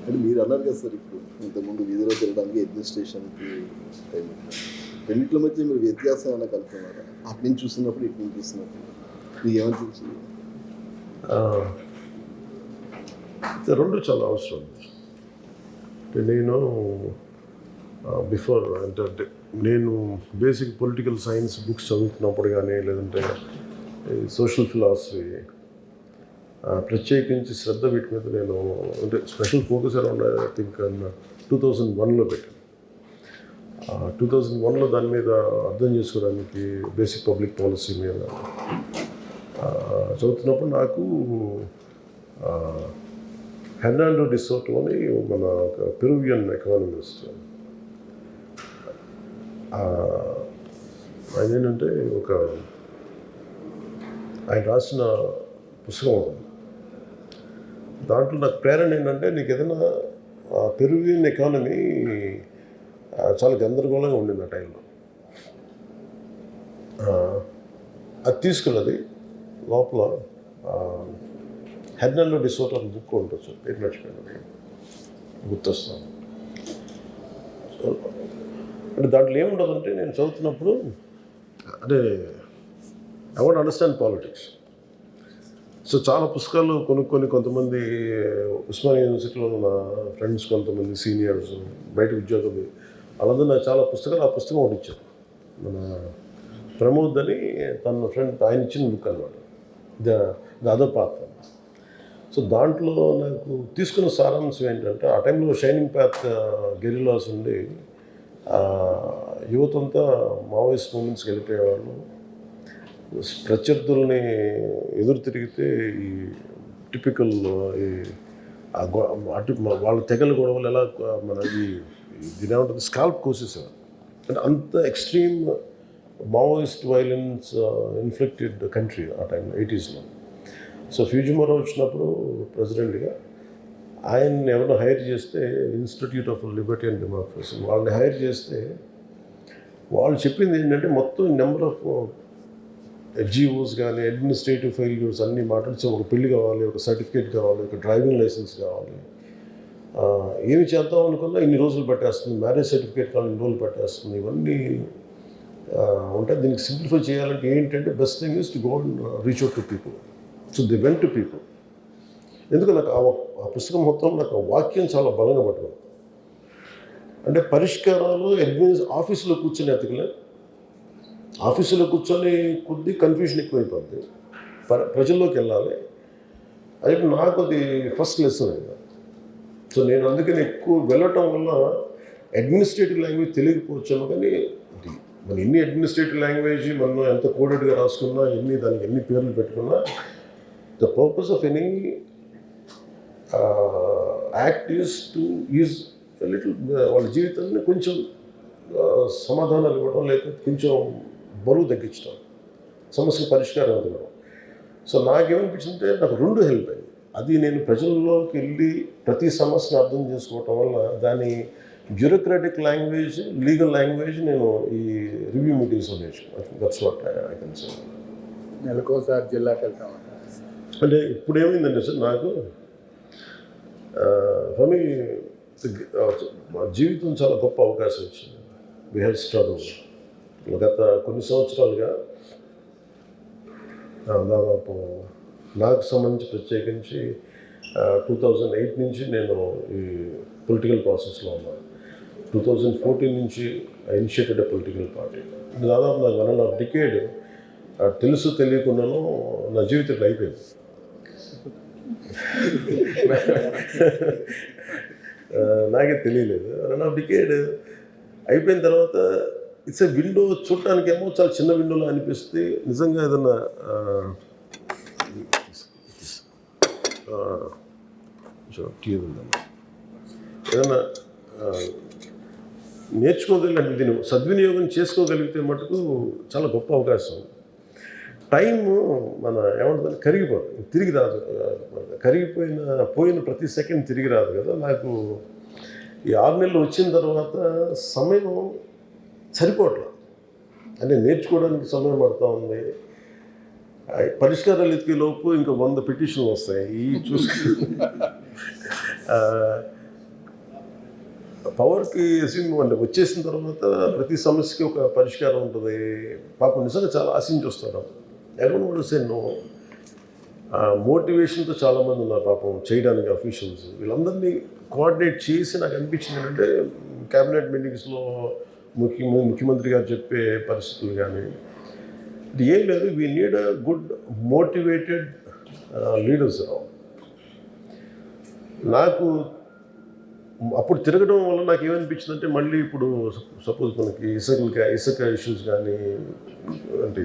అంటే మీరు అన్నారు కదా సార్, ఇప్పుడు ఇంతకుముందు వీధిలో తిరగడానికి అడ్మినిస్ట్రేషన్కి టైం రెండింటిల మధ్య మీరు వ్యత్యాసం ఏమైనా కలుపుతున్నారా? అటు నుంచి చూస్తున్నప్పుడు ఇటు నుంచి చూస్తున్నప్పుడు మీకు ఏమనిపించింది? రెండు చాలా అవసరం. నేను బిఫోర్ అంటే నేను బేసిక్ పొలిటికల్ సైన్స్ బుక్స్ చదువుతున్నప్పుడు కానీ లేదంటే సోషల్ ఫిలాసఫీ ప్రత్యేకించి శ్రద్ధ వీటి మీద నేను అంటే special focus around I think 2001లో పెట్టాను. 2001లో దాని మీద అర్థం చేసుకోవడానికి బేసిక్ పబ్లిక్ పాలసీ మీద చదువుతున్నప్పుడు నాకు హెర్నాండో డి సోటో అని మన ఒక పెరువియన్ ఎకానమిస్ట్ ఆయన ఏంటంటే ఆయన రాసిన పుస్తకం ఉంటుంది. దాంట్లో నాకు ప్రేరణ ఏంటంటే నీకు ఏదైనా పెరువియన్ ఎకానమీ చాలా గందరగోళంగా ఉండింది ఆ టైంలో. అది తీసుకున్నది లోపల హెర్నాండో డి సోటో అని బుక్ ఉండొచ్చు, పేరు మర్చిపోయినది గుర్తొస్తాను. అంటే దాంట్లో ఏముండదంటే నేను చదువుతున్నప్పుడు అంటే I want understand politics. So చాలా పుస్తకాలు కొనుక్కొని కొంతమంది ఉస్మానియా యూనివర్సిటీలో నా ఫ్రెండ్స్, కొంతమంది సీనియర్స్, బయట ఉద్యోగులు వాళ్ళందరూ నాకు చాలా పుస్తకాలు, ఆ పుస్తకం ఒకటి ఇచ్చారు. మన ప్రమోద్ అని తన ఫ్రెండ్ ఆయన ఇచ్చిన బుక్ అనమాట, ద అదర్ పాత్. సో దాంట్లో నాకు తీసుకున్న సారాంశం ఏంటంటే ఆ టైంలో షైనింగ్ పాత్ గెరిలాస్ ఉండి యువతంతా మావోయిస్ట్ మూమెంట్స్కి వెళ్ళిపోయేవాళ్ళు. ప్రత్యర్థుల్ని ఎదురు తిరిగితే ఈ టిపికల్ అటు వాళ్ళ తెగల గొడవలు ఎలా మనది దీని ఏమంటుంది స్కాల్ప్ కోసేసేవారు. అంటే అంత extreme Maoist violence inflicted country ఆ టైంలో 80sలో. సో ఫ్యూజిమోరో వచ్చినప్పుడు ప్రెసిడెంట్గా ఆయన్ని ఎవరినో హైర్ చేస్తే, institute of Liberty and democracy వాళ్ళని హైర్ చేస్తే వాళ్ళు చెప్పింది ఏంటంటే మొత్తం నెంబర్ ఆఫ్ ఎఫ్జిఓస్ కానీ అడ్మినిస్ట్రేటివ్ ఫెయిల్యూర్స్ అన్నీ మాట్లాడితే ఒక పెళ్లి కావాలి, ఒక సర్టిఫికేట్ కావాలి, ఒక డ్రైవింగ్ లైసెన్స్ కావాలి, ఏమి చేద్దాం అనుకున్నా ఇన్ని రోజులు పట్టేస్తుంది, మ్యారేజ్ సర్టిఫికేట్ కావాలి ఇన్ని రోజులు పట్టేస్తుంది, ఇవన్నీ ఉంటాయి. దీనికి సింప్లిఫై చేయాలంటే ఏంటంటే best thing is to go and reach out to people. So they went to people. ఎందుకు నాకు ఆ పుస్తకం మొత్తం నాకు ఆ వాక్యం చాలా బలంగా పట్టుకుంది. అంటే పరిష్కారాలు ఆఫీసులో కూర్చొని ఎతకలేదు, ఆఫీసులో కూర్చొని కొద్ది కన్ఫ్యూషన్ ఎక్కువైపోద్ది, ప్రజల్లోకి వెళ్ళాలి. అది నాకు అది ఫస్ట్ లెసన్ అయింది. సో నేను అందుకని ఎక్కువ వెళ్ళటం వల్ల అడ్మినిస్ట్రేటివ్ లాంగ్వేజ్ తెలియకపోవచ్చాను, కానీ మన ఎన్ని అడ్మినిస్ట్రేటివ్ లాంగ్వేజ్ మనం ఎంత కోడెడ్గా రాసుకున్నా, దానికి ఎన్ని పేర్లు పెట్టుకున్నా, the purpose of any act is to use little వాళ్ళ జీవితాన్ని కొంచెం సమాధానాలు ఇవ్వడం, లేకపోతే కొంచెం బరువు తగ్గించడం, సమస్య పరిష్కారం ఇవ్వడం. సో నాకేమనిపించిందంటే నాకు రెండు హెల్ప్ అయింది. అది నేను ప్రజల్లోకి వెళ్ళి ప్రతి సమస్యను అర్థం చేసుకోవటం వల్ల దాని బ్యూరోక్రాటిక్ లాంగ్వేజ్, లీగల్ లాంగ్వేజ్ నేను ఈ రివ్యూ మీటింగ్స్లో నేర్చుకున్నాను. దట్స్ వాట్ ఐ కెన్ సే. నెలకోసారి జిల్లాకి వెళ్తామంట. అంటే ఇప్పుడు ఏమైందంటే సార్ నాకు ఫర్ మీ మా జీవితం చాలా గొప్ప అవకాశం వచ్చింది. We have struggle. గత కొన్ని సంవత్సరాలుగా దాదాపు నాకు సంబంధించి ప్రత్యేకించి 2008 నుంచి నేను ఈ పొలిటికల్ ప్రాసెస్లో ఉన్నాను. 2014 నుంచి I initiated a political party. దాదాపు నాకు 1.5 డికేడ్ తెలుసు తెలియకుండాను నా జీవితం అయిపోయింది. నాకే తెలియలేదు. 1.5 డికేడ్ అయిపోయిన తర్వాత ఇట్స్ ఎ విండో. చూడటానికేమో చాలా చిన్న విండోలో అనిపిస్తుంది. నిజంగా ఏదన్నా ఏదన్నా నేర్చుకోగలిగితే, దీన్ని సద్వినియోగం చేసుకోగలిగితే మటుకు చాలా గొప్ప అవకాశం. టైము మన ఏమంటుంది కరిగిపోతుంది, తిరిగి రాదు. పోయిన ప్రతి సెకండ్ తిరిగి రాదు కదా. నాకు ఈ 6 నెలలు వచ్చిన తర్వాత సమయం సరిపోవట్లేదు. అంటే నేర్చుకోవడానికి సమయం పడుతూ ఉంది. పరిష్కారాలు ఎత్తిలోపు ఇంకా 100 పిటిషన్లు వస్తాయి. ఈ చూసుకుని పవర్కి అంటే వచ్చేసిన తర్వాత ప్రతి సమస్యకి ఒక పరిష్కారం ఉంటుంది. పాపం నిజంగా చాలా ఆశించి వస్తారు. ఎవరు కూడా సే నో మోటివేషన్తో చాలామంది ఉన్నారు పాపం చేయడానికి అఫీషియల్స్. వీళ్ళందరినీ కోఆర్డినేట్ చేసి నాకు అనిపించింది ఏంటంటే క్యాబినెట్ మీటింగ్స్లో ముఖ్యమంత్రి గారు చెప్పే పరిస్థితులు కానీ ఇది ఏం లేదు. We need a good motivated leaders. నాకు అప్పుడు తిరగడం వల్ల నాకు ఏమనిపించిందంటే మళ్ళీ ఇప్పుడు సపోజ్ మనకి ఇసుక ఇష్యూస్ కానీ అంటే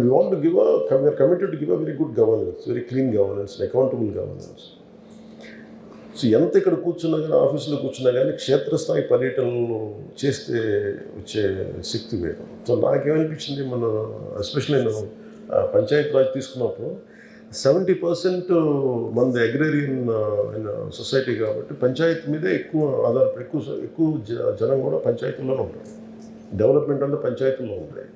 we want to give we are committed to give a very good governance, very clean governance, accountable governance. So ఎంత ఇక్కడ కూర్చున్నా కానీ ఆఫీసులో కూర్చున్నా కానీ క్షేత్రస్థాయి పర్యటనలు చేస్తే వచ్చే శక్తి వేరు. సో నాకేమనిపించింది మన ఎస్పెషల్లీ నేను పంచాయతీ రాజ్ తీసుకున్నప్పుడు 70% మనది అగ్రేరియన్ సొసైటీ కాబట్టి పంచాయతీ మీదే ఎక్కువ ఆధారపడి ఎక్కువ జనం కూడా పంచాయతీల్లోనే ఉంటారు. డెవలప్మెంట్ అంతా పంచాయతీల్లో ఉంటాయి.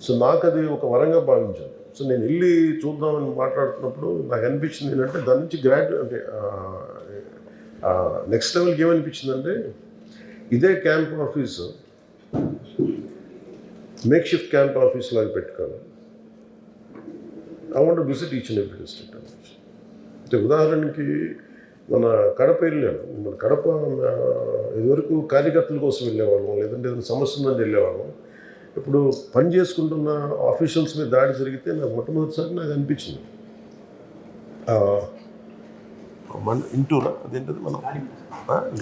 సో నాకు అది ఒక వరంగా భావించాను. సో నేను వెళ్ళి చూద్దామని మాట్లాడుతున్నప్పుడు నాకు అనిపించింది ఏంటంటే దాని నుంచి నెక్స్ట్ లెవెల్కి ఏమనిపించిందంటే ఇదే camp office make shift camp office లాగా పెట్టుకోవాలి. I want to visit each and every district అంటే ఉదాహరణకి మన కడప వెళ్ళాను. మన కడప ఇదివరకు కార్యకర్తల కోసం వెళ్ళేవాళ్ళం, లేదంటే ఏదైనా సమస్య ఉందని వెళ్ళేవాళ్ళం. ఇప్పుడు పని చేసుకుంటున్న ఆఫీషియల్స్ మీద దాడి జరిగితే నాకు మొట్టమొదటిసారి నాకు అనిపించింది మన ఇంటూరా అదేంటది మన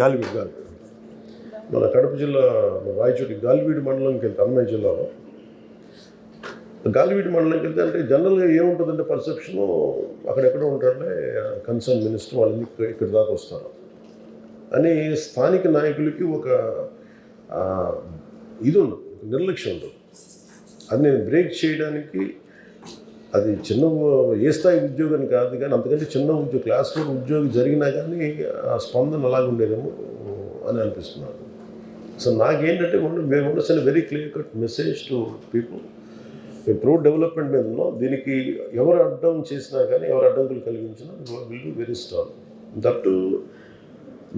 గాలివీడు మన కడప జిల్లా రాయచోటి గాలివీడు మండలంకి వెళ్తే అన్నమయ్య జిల్లాలో గాలివీడు మండలంకి వెళ్తే అంటే జనరల్గా ఏముంటుందంటే పర్సెప్షను అక్కడెక్కడ ఉంటారంటే కన్సర్న్ మినిస్టర్ వాళ్ళని ఇక్కడి దాకా వస్తారు అని స్థానిక నాయకులకి ఒక ఇది ఉండదు, నిర్లక్ష్యం ఉండదు. అది నేను బ్రేక్ చేయడానికి అది చిన్న ఏ స్థాయి ఉద్యోగం కాదు కానీ అంతకంటే చిన్న ఉద్యోగం క్లాస్ 4 ఉద్యోగం జరిగినా కానీ ఆ స్పందన అలాగే ఉండేదేమో అని అనిపిస్తున్నాను. సో నాకేంటంటే మేము ఉండొచ్చిన very clear cut message to people. మేము ప్రో డెవలప్మెంట్ మీద ఉన్నాం. దీనికి ఎవరు అడ్డం చేసినా కానీ ఎవరు అడ్డంకులు కలిగించినా will be very strong. That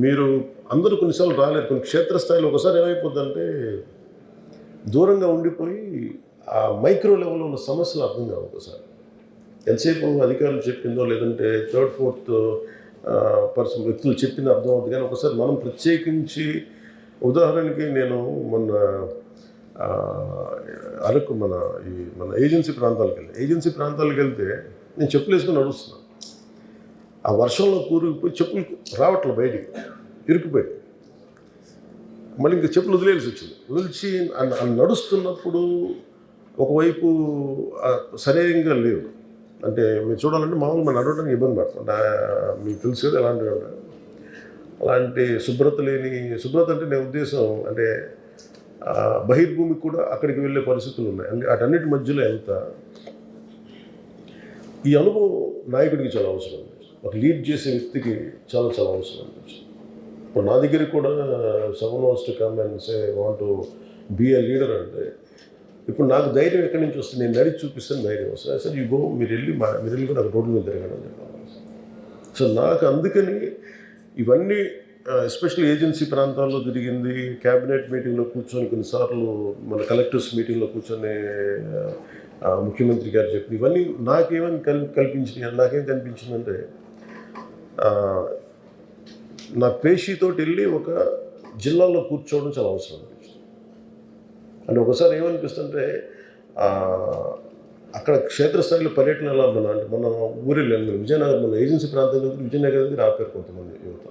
మీరు అందరూ కొన్నిసార్లు రాలేరు. కొన్ని క్షేత్రస్థాయిలో ఒకసారి ఏమైపోద్దంటే దూరంగా ఉండిపోయి ఆ మైక్రో లెవెల్లో ఉన్న సమస్యలు అర్థం కావు. ఒకసారి ఎంతసేపు అధికారులు చెప్పిందో లేదంటే 3rd 4th పర్సన్ వ్యక్తులు చెప్పింది అర్థం అవుతుంది. కానీ ఒకసారి మనం ప్రత్యేకించి ఉదాహరణకి నేను మొన్న అరకు మన ఏజెన్సీ ప్రాంతాలకు వెళ్తే నేను చెప్పులు వేసుకొని నడుస్తున్నాను. ఆ వర్షంలో కూరుకుపోయి చెప్పులు రావట్లే, బయటికి ఇరుక్కుపోయి మళ్ళీ ఇంకా చెప్పులు వదిలేసి వచ్చింది. వదిలిచి నడుస్తున్నప్పుడు ఒకవైపు సరైనంగా లేవు. అంటే మీరు చూడాలంటే మామూలు మనం నడవడానికి ఇబ్బంది పడుతుంది. మీకు తెలుసు కదా అలాంటి శుభ్రత అంటే నేను ఉద్దేశం అంటే బహిర్భూమికి కూడా అక్కడికి వెళ్ళే పరిస్థితులు ఉన్నాయి. అంటే వాటన్నిటి మధ్యలో వెళ్తా ఈ అనుభవం నాయకుడికి చాలా అవసరం. ఒక లీడ్ చేసే వ్యక్తికి చాలా చాలా అవసరం అనిపించింది. ఇప్పుడు నా దగ్గరికి కూడా someone wants to come and say want to be a leader అంటే ఇప్పుడు నాకు ధైర్యం ఎక్కడి నుంచి వస్తుంది? నేను నడిచి చూపిస్తాను ధైర్యం వస్తుంది. అసలు యూ గో మీరు వెళ్ళి కూడా రోడ్డు మీద తిరగడం చెప్పాలి. సో నాకు అందుకని ఇవన్నీ ఎస్పెషల్లీ ఏజెన్సీ ప్రాంతాల్లో తిరిగింది, క్యాబినెట్ మీటింగ్లో కూర్చొని కొన్నిసార్లు మన కలెక్టర్స్ మీటింగ్లో కూర్చొని ముఖ్యమంత్రి గారు చెప్పి ఇవన్నీ నాకేమని కల్పించినాయి. నాకేం కనిపించిందంటే నా పేషీతోటి వెళ్ళి ఒక జిల్లాలో కూర్చోవడం చాలా అవసరం అనిపించింది. అంటే ఒకసారి ఏమనిపిస్తుంటే అక్కడ క్షేత్రస్థాయిలో పర్యటన ఎలా అంటే మన ఊరెళ్ళాను విజయనగరం, మన ఏజెన్సీ ప్రాంతంలో విజయనగరం దగ్గర ఆపారు కొంతమంది యువత.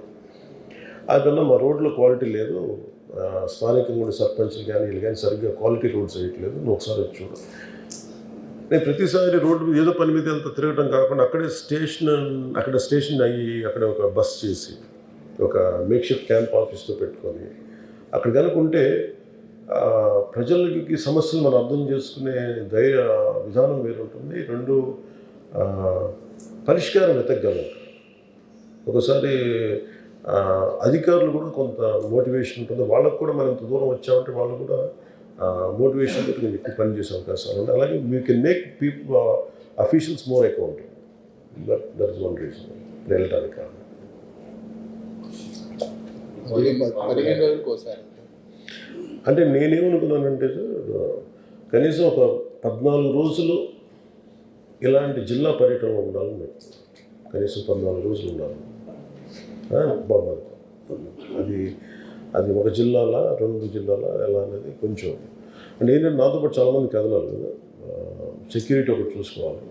అందువల్ల మా రోడ్లో క్వాలిటీ లేదు, స్థానికంగా ఉండే సర్పంచ్లు కానీ వీళ్ళు కానీ సరిగ్గా క్వాలిటీ రోడ్స్ వేయట్లేదు, నువ్వు ఒకసారి వచ్చి చూడు. నేను ప్రతిసారి రోడ్డు మీద ఏదో పని మీద అంత తిరగడం కాకుండా అక్కడ స్టేషన్ అయ్యి అక్కడ ఒక బస్ చేసి ఒక మేక్ షిఫ్ట్ క్యాంప్ ఆఫీస్తో పెట్టుకొని అక్కడ కనుకుంటే ప్రజలకి సమస్యలు మనం అర్థం చేసుకునే విధానం వేరుంటుంది. 2 పరిష్కారం వెతకగలం. ఒకసారి అధికారులు కూడా కొంత మోటివేషన్ ఉంటుంది. వాళ్ళకు కూడా మనం ఇంత దూరం వచ్చామంటే వాళ్ళు కూడా మోటివేషన్ తోటి నేను ఎక్కువ పని చేసే అవకాశాలు ఉంటాయి. అలాగే we can make people officials more accountable. That is one reason వెళ్ళటానికి కారణం. 15 రోజులకు ఒకసారి. అంటే నేనేమనుకున్నానంటే కనీసం ఒక 14 రోజులు ఇలాంటి జిల్లా పర్యటన ఉండాలని నేను కనీసం 14 రోజులు ఉండాలి. బాగుంది అది అది ఒక జిల్లాల 2 జిల్లాల ఎలా అనేది కొంచెం అంటే ఏంటంటే నాతో పాటు చాలామంది కదలాలి కదా, సెక్యూరిటీ ఒకటి చూసుకోవాలి.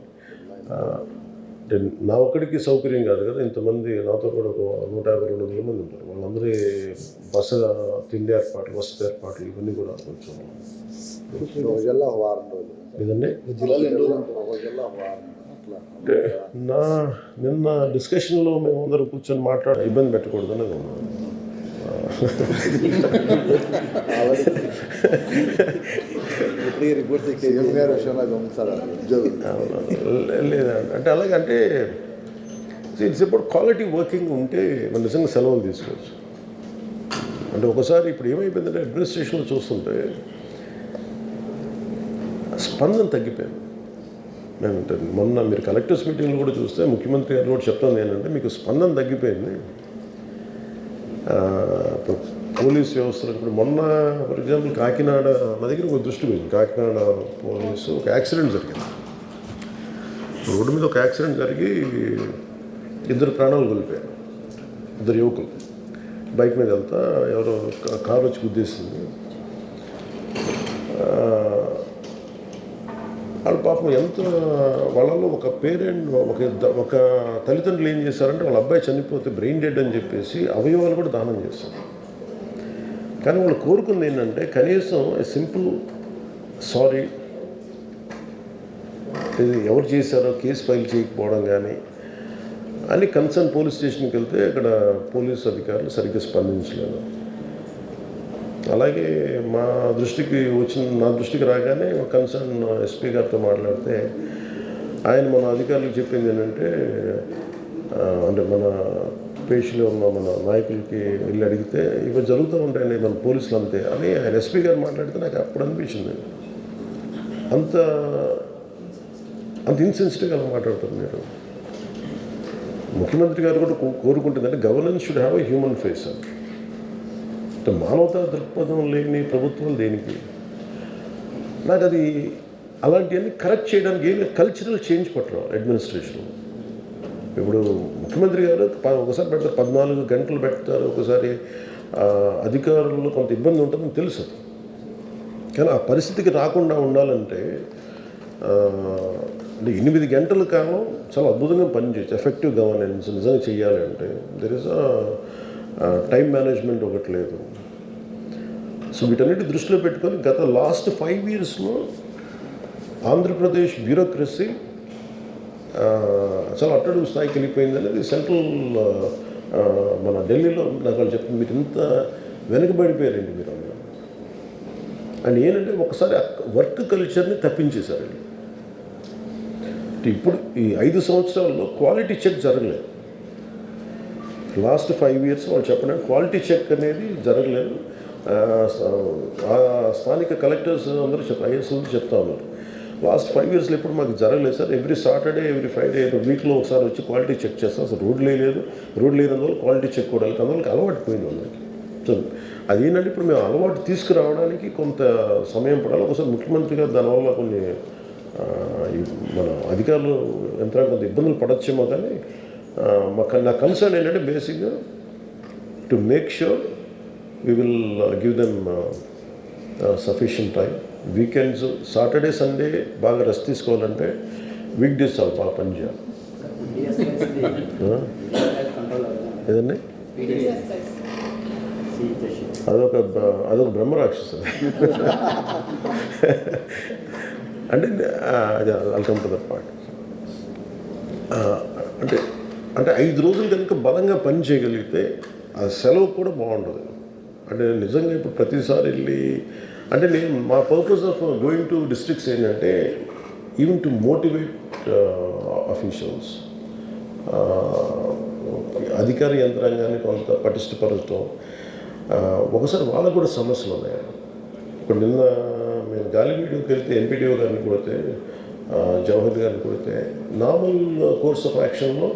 అంటే నా ఒక్కడికి సౌకర్యం కాదు కదా, ఇంతమంది నాతో కూడా ఒక 150-200 మంది ఉంటారు. వాళ్ళందరి బస్సు తిండి ఏర్పాట్లు, వసతి ఏర్పాట్లు ఇవన్నీ కూడా కొంచెం ఒక జిల్లా ఒక వారం రోజులు. ఇదండి. జిల్లాలో ఎన్ని రోజులు ఉంటారు? ఒక జిల్లా ఒక వారం అట్లా. అంటే నిన్న డిస్కషన్లో మేము అందరూ కూర్చొని మాట్లాడి ఇబ్బంది పెట్టకూడదు అనేది ఉన్నాం. రిపోర్ట్స్ సీఎం గారి విషయంలో అది ఉంది సార్, అది ఉద్యోగం. లేదండి అంటే అలాగంటే ఇట్స్ అబౌట్ క్వాలిటీ వర్కింగ్ ఉంటే మనం నిజంగా సెలవులు తీసుకోవచ్చు. అంటే ఒకసారి ఇప్పుడు ఏమైపోయిందంటే అడ్మినిస్ట్రేషన్లో చూస్తుంటే స్పందన తగ్గిపోయింది. మేమంటే మొన్న మీరు కలెక్టర్స్ మీటింగ్లో కూడా చూస్తే ముఖ్యమంత్రి గారు కూడా చెప్తుంది ఏంటంటే మీకు స్పందన తగ్గిపోయింది. ఇప్పుడు పోలీస్ వ్యవస్థలో ఇప్పుడు మొన్న ఫర్ ఎగ్జాంపుల్ కాకినాడ నా దగ్గర ఒక దృష్టి పోయింది. కాకినాడ పోలీసు ఒక యాక్సిడెంట్ జరిగింది. రోడ్డు మీద ఒక యాక్సిడెంట్ జరిగి 2 ప్రాణాలు కోల్పోయారు. 2 యువకులు బైక్ మీద వెళ్తా ఎవరో కారు వచ్చి గుద్దేసింది. వాళ్ళ పాపం ఎంత వాళ్ళలో ఒక పేరెంట్ ఒక తల్లిదండ్రులు ఏం చేశారంటే వాళ్ళ అబ్బాయి చనిపోతే బ్రెయిన్ డెడ్ అని చెప్పేసి అవయవాలు కూడా దానం చేశారు. కానీ వాళ్ళు కోరుకుంది ఏంటంటే కనీసం సింపుల్ సారీ, ఇది ఎవరు చేశారో కేసు ఫైల్ చేయకపోవడం కానీ అని కన్సర్న్ పోలీస్ స్టేషన్కి వెళ్తే అక్కడ పోలీస్ అధికారులు సరిగ్గా స్పందించలేదు. అలాగే నా దృష్టికి రాగానే కన్సర్న్ ఎస్పీ గారితో మాట్లాడితే ఆయన మన అధికారులకు చెప్పింది ఏంటంటే అంటే మన పేషీలో ఉన్న మన నాయకులకి వెళ్ళి అడిగితే ఇవి జరుగుతూ ఉంటాయండి మన పోలీసులు అంతే అని ఆయన ఎస్పీ గారు మాట్లాడితే నాకు అప్పుడు అనిపించింది. అంత ఇన్సెన్సిటివ్గా అలా మాట్లాడుతారు మీరు. ముఖ్యమంత్రి గారు కూడా కోరుకుంటుందంటే governance should have a human face. అంటే మానవతా దృక్పథం లేని ప్రభుత్వం దేనికి? నాకు అది అలాంటివన్నీ కరెక్ట్ చేయడానికి ఏమి కల్చరల్ చేంజ్ పట్టరు అడ్మినిస్ట్రేషన్. ఇప్పుడు ముఖ్యమంత్రి గారు ఒకసారి పెడతారు 14 గంటలు పెడతారు, ఒకసారి అధికారులు కొంత ఇబ్బంది ఉంటుందని తెలుసు. కానీ ఆ పరిస్థితికి రాకుండా ఉండాలంటే అంటే 8 గంటల కాలం చాలా అద్భుతంగా పనిచేయచ్చు. ఎఫెక్టివ్ గవర్నెన్స్ నిజంగా చేయాలంటే దెర్ ఇస్ టైం మేనేజ్మెంట్ ఒకటి లేదు. సో వీటన్నిటి దృష్టిలో పెట్టుకొని గత లాస్ట్ 5 yearsలో ఆంధ్రప్రదేశ్ బ్యూరోక్రసీ చాలా అట్టడుగు స్థాయికి వెళ్ళిపోయింది అనేది సెంట్రల్ మన ఢిల్లీలో నాకు వాళ్ళు చెప్తుంది, మీరు ఇంత వెనకబడిపోయారండి మీరు అన్నారు. అండ్ ఏంటంటే ఒకసారి వర్క్ కల్చర్ని తప్పించేశారు. ఇప్పుడు ఈ 5 సంవత్సరాల్లో క్వాలిటీ చెక్ జరగలేదు. లాస్ట్ 5 years వాళ్ళు చెప్పడానికి క్వాలిటీ చెక్ అనేది జరగలేదు. స్థానిక కలెక్టర్స్ అందరూ ఐఏఎస్ చెప్తా ఉన్నారు లాస్ట్ 5 yearsలో ఎప్పుడు మాకు జరగలేదు sir. Every Saturday every Friday వీక్లో ఒకసారి వచ్చి క్వాలిటీ చెక్ చేస్తాం. అసలు రోడ్లు లేనందువల్ల క్వాలిటీ చెక్ కూడా అందువల్ల అలవాటు పోయింది అందరికి. సో అదేంటంటే ఇప్పుడు మేము అలవాటు తీసుకురావడానికి కొంత సమయం పడాలి. ఒకసారి ముఖ్యమంత్రి గారు దానివల్ల కొన్ని మన అధికారులు యంత్రాంగం కొంత ఇబ్బందులు పడచ్చేమో. కానీ నా కన్సర్న్ ఏంటంటే బేసిక్గా to make sure we will give them sufficient time. Weekends Saturday Sunday బాగా రెస్ట్ తీసుకోవాలంటే వీక్ డేస్ చాలా బాగా పనిచేయాలి. ఏదండి అదొక బ్రహ్మరాక్షసు. అంటే వెల్కమ్ టు దట్ పార్ట్. అంటే 5 రోజులు కనుక బలంగా పని చేయగలిగితే ఆ సెలవు కూడా బాగుంటుంది. అంటే నిజంగా ఇప్పుడు ప్రతిసారి వెళ్ళి అంటే మా purpose of going to districts ఏంటంటే ఈవెన్ టు మోటివేట్ అఫీషియల్స్, అధికార యంత్రాంగాన్ని కొంత పటిష్టపరచడం. ఒకసారి వాళ్ళకు కూడా సమస్యలు ఉన్నాయి. ఇప్పుడు నిన్న మేము గాలివీడియోకి వెళ్తే ఎంపీడీఓ గారిని కొడితే, జవహర్ గారిని కొడితే నార్మల్ కోర్స్ ఆఫ్ యాక్షన్లో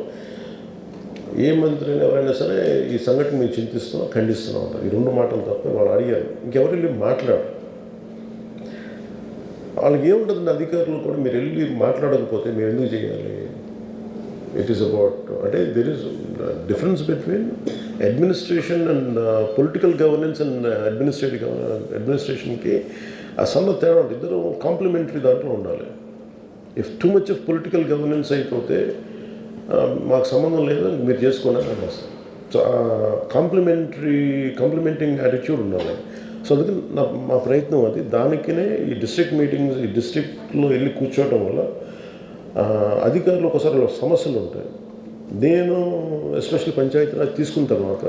ఏ మంత్రిని ఎవరైనా సరే ఈ సంఘటన మేము చింతిస్తున్నాం, ఖండిస్తున్నాం ఉంటారు. ఈ 2 మాటలు తప్ప వాళ్ళు అడిగారు, ఇంకెవరు వెళ్ళి మాట్లాడు. వాళ్ళకి ఏముంటుందండి, అధికారులు కూడా మీరు వెళ్ళి మాట్లాడకపోతే మీరు ఎందుకు చేయాలి? ఇట్ ఈస్ అబౌట్, అంటే there is difference between administration and political governance and అడ్మినిస్ట్రేషన్కి ఆ సన్న తేడా ఉంటుంది. ఇద్దరు కాంప్లిమెంటరీ దాంట్లో ఉండాలి. If too much of political governance అయిపోతే మాకు సంబంధం లేదు, మీరు చేసుకోనని అనిపిస్తాం. సో కాంప్లిమెంటింగ్ యాటిట్యూడ్ ఉండాలి. సో అందుకని మా ప్రయత్నం అది. దానికినే ఈ డిస్ట్రిక్ట్ మీటింగ్స్, ఈ డిస్ట్రిక్ట్లో వెళ్ళి కూర్చోవటం వల్ల అధికారులు ఒకసారి సమస్యలు ఉంటాయి. నేను ఎస్పెషల్లీ పంచాయతీరాజ్ తీసుకున్న తర్వాత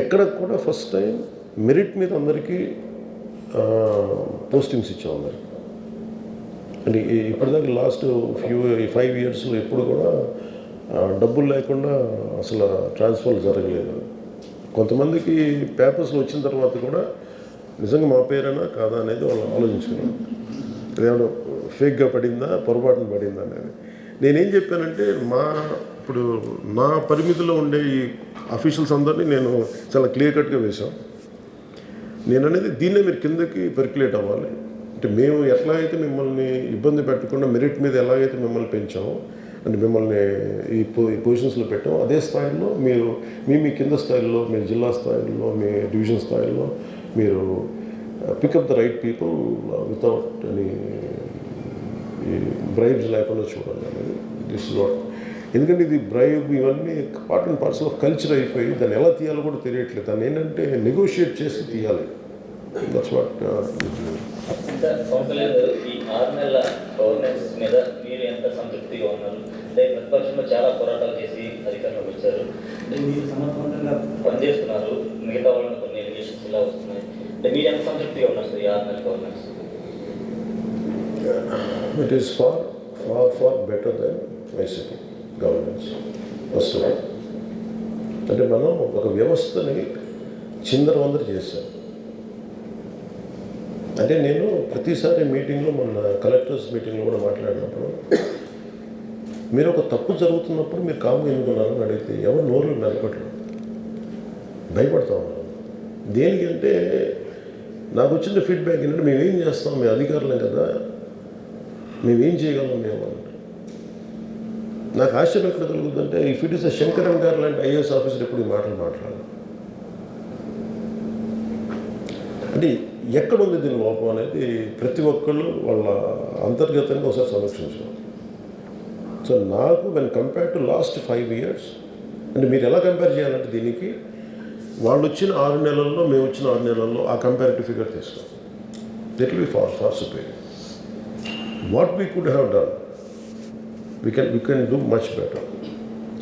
ఎక్కడ కూడా ఫస్ట్ టైం మెరిట్ మీద అందరికీ పోస్టింగ్స్ ఇచ్చాం అందరికి. అంటే ఇప్పటిదాకా లాస్ట్ 5 yearsలో ఎప్పుడు కూడా డబ్బులు లేకుండా అసలు ట్రాన్స్ఫర్లు జరగలేదు. కొంతమందికి పేపర్స్లో వచ్చిన తర్వాత కూడా నిజంగా మా పేరైనా కాదా అనేది వాళ్ళు ఆలోచించుకున్నాను. ఏమైనా ఫేక్గా పడిందా, పొరపాటున పడిందా అనేది. నేనేం చెప్పానంటే ఇప్పుడు నా పరిమితిలో ఉండే ఈ అఫీషియల్స్ అందరినీ నేను చాలా క్లియర్ కట్గా వేశాం. నేను అనేది దీన్నే మీరు కిందకి పెర్క్యులేట్ అవ్వాలి. అంటే మేము ఎట్లా అయితే మిమ్మల్ని ఇబ్బంది పెట్టకుండా మెరిట్ మీద ఎలాగైతే మిమ్మల్ని పెంచామో, అంటే మిమ్మల్ని ఈ పొజిషన్స్లో పెట్టాం, అదే స్థాయిలో మీరు మీ కింద స్థాయిలో, మీరు జిల్లా స్థాయిలో, మీ డివిజన్ స్థాయిలో మీరు pick up the right people without any bribes లేకుండా చూడాలి అనేది దిస్ ఇస్ వాట్. ఎందుకంటే ఇది బ్రైబ్ ఇవన్నీ part and parcel of culture అయిపోయి దాన్ని ఎలా తీయాలో కూడా తెలియట్లేదు. దాన్ని ఏంటంటే నెగోషియేట్ చేసి తీయాలి. That's what. ఈ 6 నెలల గవర్నెన్స్ మీద మీరు ఎంత సంతృప్తిగా ఉన్నారు? అంటే ప్రతిపక్షంలో చాలా పోరాటాలు చేసి అధికారంలోకి వచ్చారు, మీరు సమర్థవంతంగా పనిచేస్తున్నారు, మిగతా వాళ్ళని కొన్ని ఎలిగేషన్స్ ఇలా వస్తున్నాయి. అంటే మీరు ఎంత సంతృప్తిగా ఉన్నారు సార్ ఈ 6 నెలల governance? It is far better than YCP governance. First of all అంటే మనం ఒక వ్యవస్థని చిందరవందర చేశాం. అంటే నేను ప్రతిసారి మీటింగ్లో, మొన్న కలెక్టర్స్ మీటింగ్లో కూడా మాట్లాడినప్పుడు, మీరు ఒక తప్పు జరుగుతున్నప్పుడు మీరు కాము ఎందుకున్నారని అడిగితే ఎవరు నోరు నిలబడలేదు, భయపడతా ఉన్నారు. దేనికంటే నాకు వచ్చిన ఫీడ్బ్యాక్ ఏంటంటే మేమేం చేస్తాం, మేము అధికారులం కదా, మేమేం చేయగలం మేము అంటే. నాకు ఆశ్చర్యం ఎక్కడ కలుగుతుందంటే if it is a Shankaran గారు లాంటి ఐఏఎస్ ఆఫీసర్ ఎప్పుడు ఈ మాటలు మాట్లాడాలి. అంటే ఎక్కడ ఉంది దీని లోపం అనేది ప్రతి ఒక్కళ్ళు వాళ్ళ అంతర్గతంగా ఒకసారి సమీక్షించాలి. సో నాకు when compare to last 5 years, అంటే మీరు ఎలా కంపేర్ చేయాలంటే దీనికి వాళ్ళు వచ్చిన 6 నెలల్లో, మేము వచ్చిన 6 నెలల్లో ఆ కంపారిటివ్ ఫిగర్ తీసుకోవాలి. That will be far superior. What we could have done, we can do much better.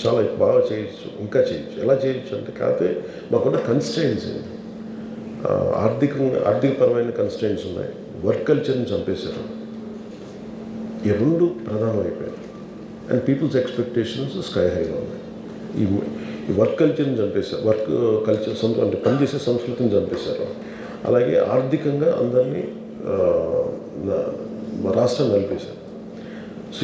చాలా బాగా చేయొచ్చు, ఇంకా చేయొచ్చు. ఎలా చేయొచ్చు అంటే కాకపోతే మాకున్న కన్స్ట్రెయింట్స్ ఏంటి, ఆర్థికపరమైన కన్స్ట్రెయింట్స్ ఉన్నాయి. వర్క్ కల్చర్ని చంపేశారు. ఈ 2 ప్రధానమైపోయాయి. అండ్ పీపుల్స్ ఎక్స్పెక్టేషన్స్ స్కై హైగా ఉన్నాయి. ఈ వర్క్ కల్చర్ని చంపేశారు, వర్క్ కల్చర్ అంటే పనిచేసే సంస్కృతిని చంపేశారు. అలాగే ఆర్థికంగా అందరినీ రాష్ట్రం నలిపేశారు. సో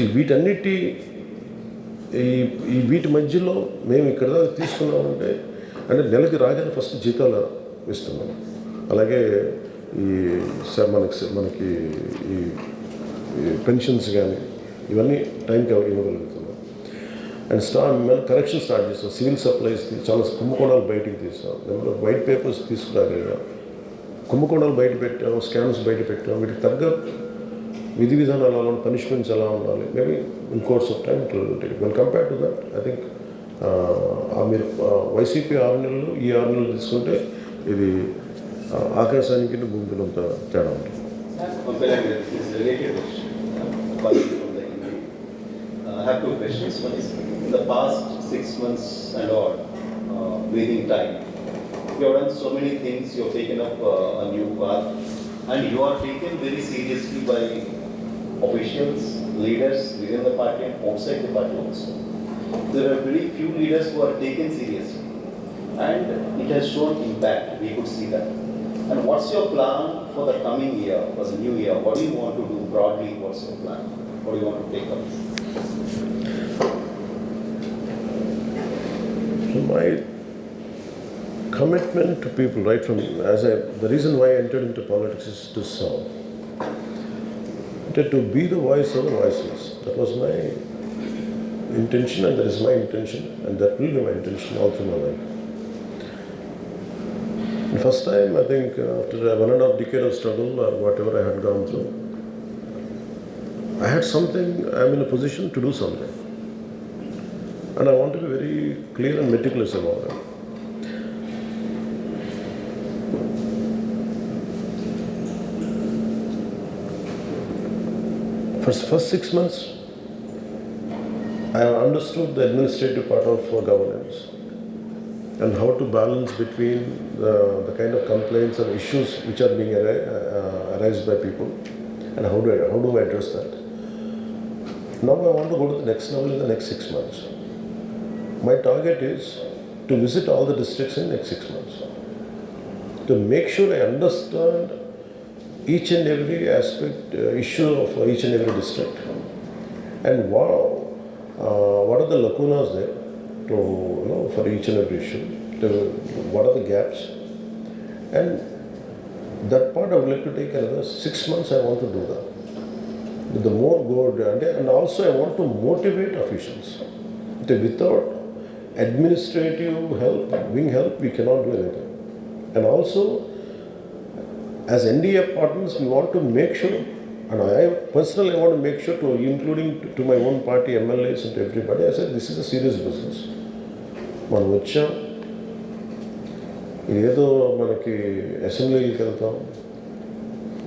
వీటి మధ్యలో మేము ఇక్కడ దాకా తీసుకున్నామంటే, అంటే నెలకి రాగానే ఫస్ట్ జీతాలు ఇస్తున్నాం. అలాగే మనకి ఈ పెన్షన్స్ కానీ ఇవన్నీ టైంకి ఇవ్వగలుగుతున్నాం. అండ్ కరెక్షన్ స్టార్ట్ చేస్తాం. సివిల్ సప్లైస్ చాలా కుంభకోణాలు బయటికి తీస్తాం. నెంబర్ ఆఫ్ వైట్ పేపర్స్ తీసుకురాగలిగాం. కుంభకోణాలు బయట పెట్టాం, స్కామ్స్ బయట పెట్టాం. వీటికి తగ్గ విధి విధానాలు ఎలా ఉండాలి, పనిష్మెంట్స్ ఎలా ఉండాలి, maybe in course of time it will take. When compare to that I think మీరు వైసీపీ 6 నెలలు, ఈ 6 నెలలు తీసుకుంటే ఇది ఆకాశానికి భూమికినంత తేడా ఉంటుంది. I have 2 questions. One is, in the past 6 months and all, breathing time, you have done so many things, you have taken up a new path, and you are taken very seriously by officials, leaders within the party and outside the party also. There are very few leaders who are taken seriously, and it has shown impact. We could see that. And what's your plan for the coming year, for the new year? What do you want to do broadly? What's your plan? What do you want to take up? My commitment to people, right from the reason why I entered into politics is to serve. To be the voice of the voiceless. That was my intention, and that is my intention, and that will be my intention all through my life. The first time, I think, after 1.5 decade of struggle or whatever I had gone through, I had something, I'm in a position to do something. And I want to be very clear and meticulous about it. First 6 months, I have understood the administrative part of governance and how to balance between the kind of complaints and issues which are being arised by people, and how do I address that. Now I want to go to the next level in the next 6 months. My target is to visit all the districts in the next 6 months, to make sure I understand each and every aspect, issue of each and every district, and what are the lacunas there for each and every issue, what are the gaps, and that part I would like to take another 6 months. I want to do that. With the more good, and also I want to motivate officials. Without administrative help, wing help, we cannot do anything. And also, as NDA partners, we want to make sure, and I personally want to make sure, including to my own party, MLAs and everybody, I said this is a serious business. మనం వచ్చాం, ఏదో మనకి అసెంబ్లీకి వెళ్తాం,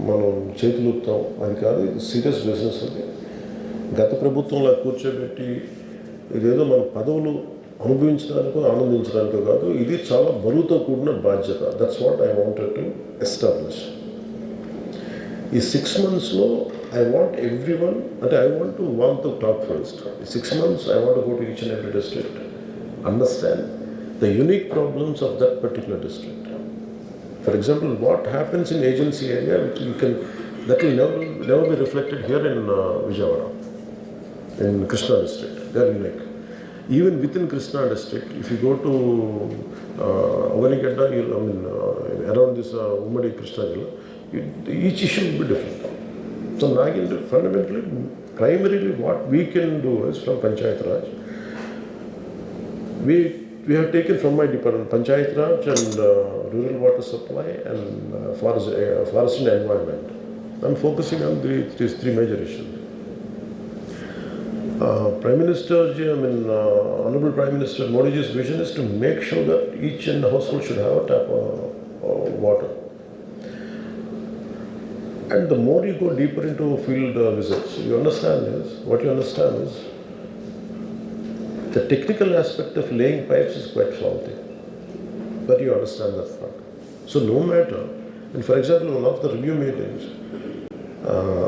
మనం చేతులు ఊపుతాం, అది కాదు. ఇది సీరియస్ బిజినెస్. అది గత ప్రభుత్వంలో కూర్చోబెట్టి ఇదేదో మన పదవులు అనుభవించడానికో ఆనందించడానికో కాదు, ఇది చాలా బరువుతో కూడిన బాధ్యత. That's what I wanted to establish. ఈ 6 monthsలో ఐ వాంట్ ఎవ్రీవన్, అంటే I want to walk the talk first. ఈ 6 months I want go to each and every district, understand the unique problems of that particular district. For example, what happens in agency area, that will never be reflected here in Vijayawada, in Krishna district. They are unique. Even within Krishna district, if you go to Avanigadda, around this Ummadi Krishna Jilla, each issue will be different. So, fundamentally, primarily what we can do is from Panchayat Raj, we have taken from my department, Panchayat Raj and rural water supply and forest and environment. I'm focusing on these three major issues. Prime Minister, Honorable Prime Minister Modi's vision is to make sure that each and household should have a tap of water. And the more you go deeper into field visits, what you understand is the technical aspect of laying pipes is quite faulty, but you understand that part. So no matter, and for example, one of the review meetings,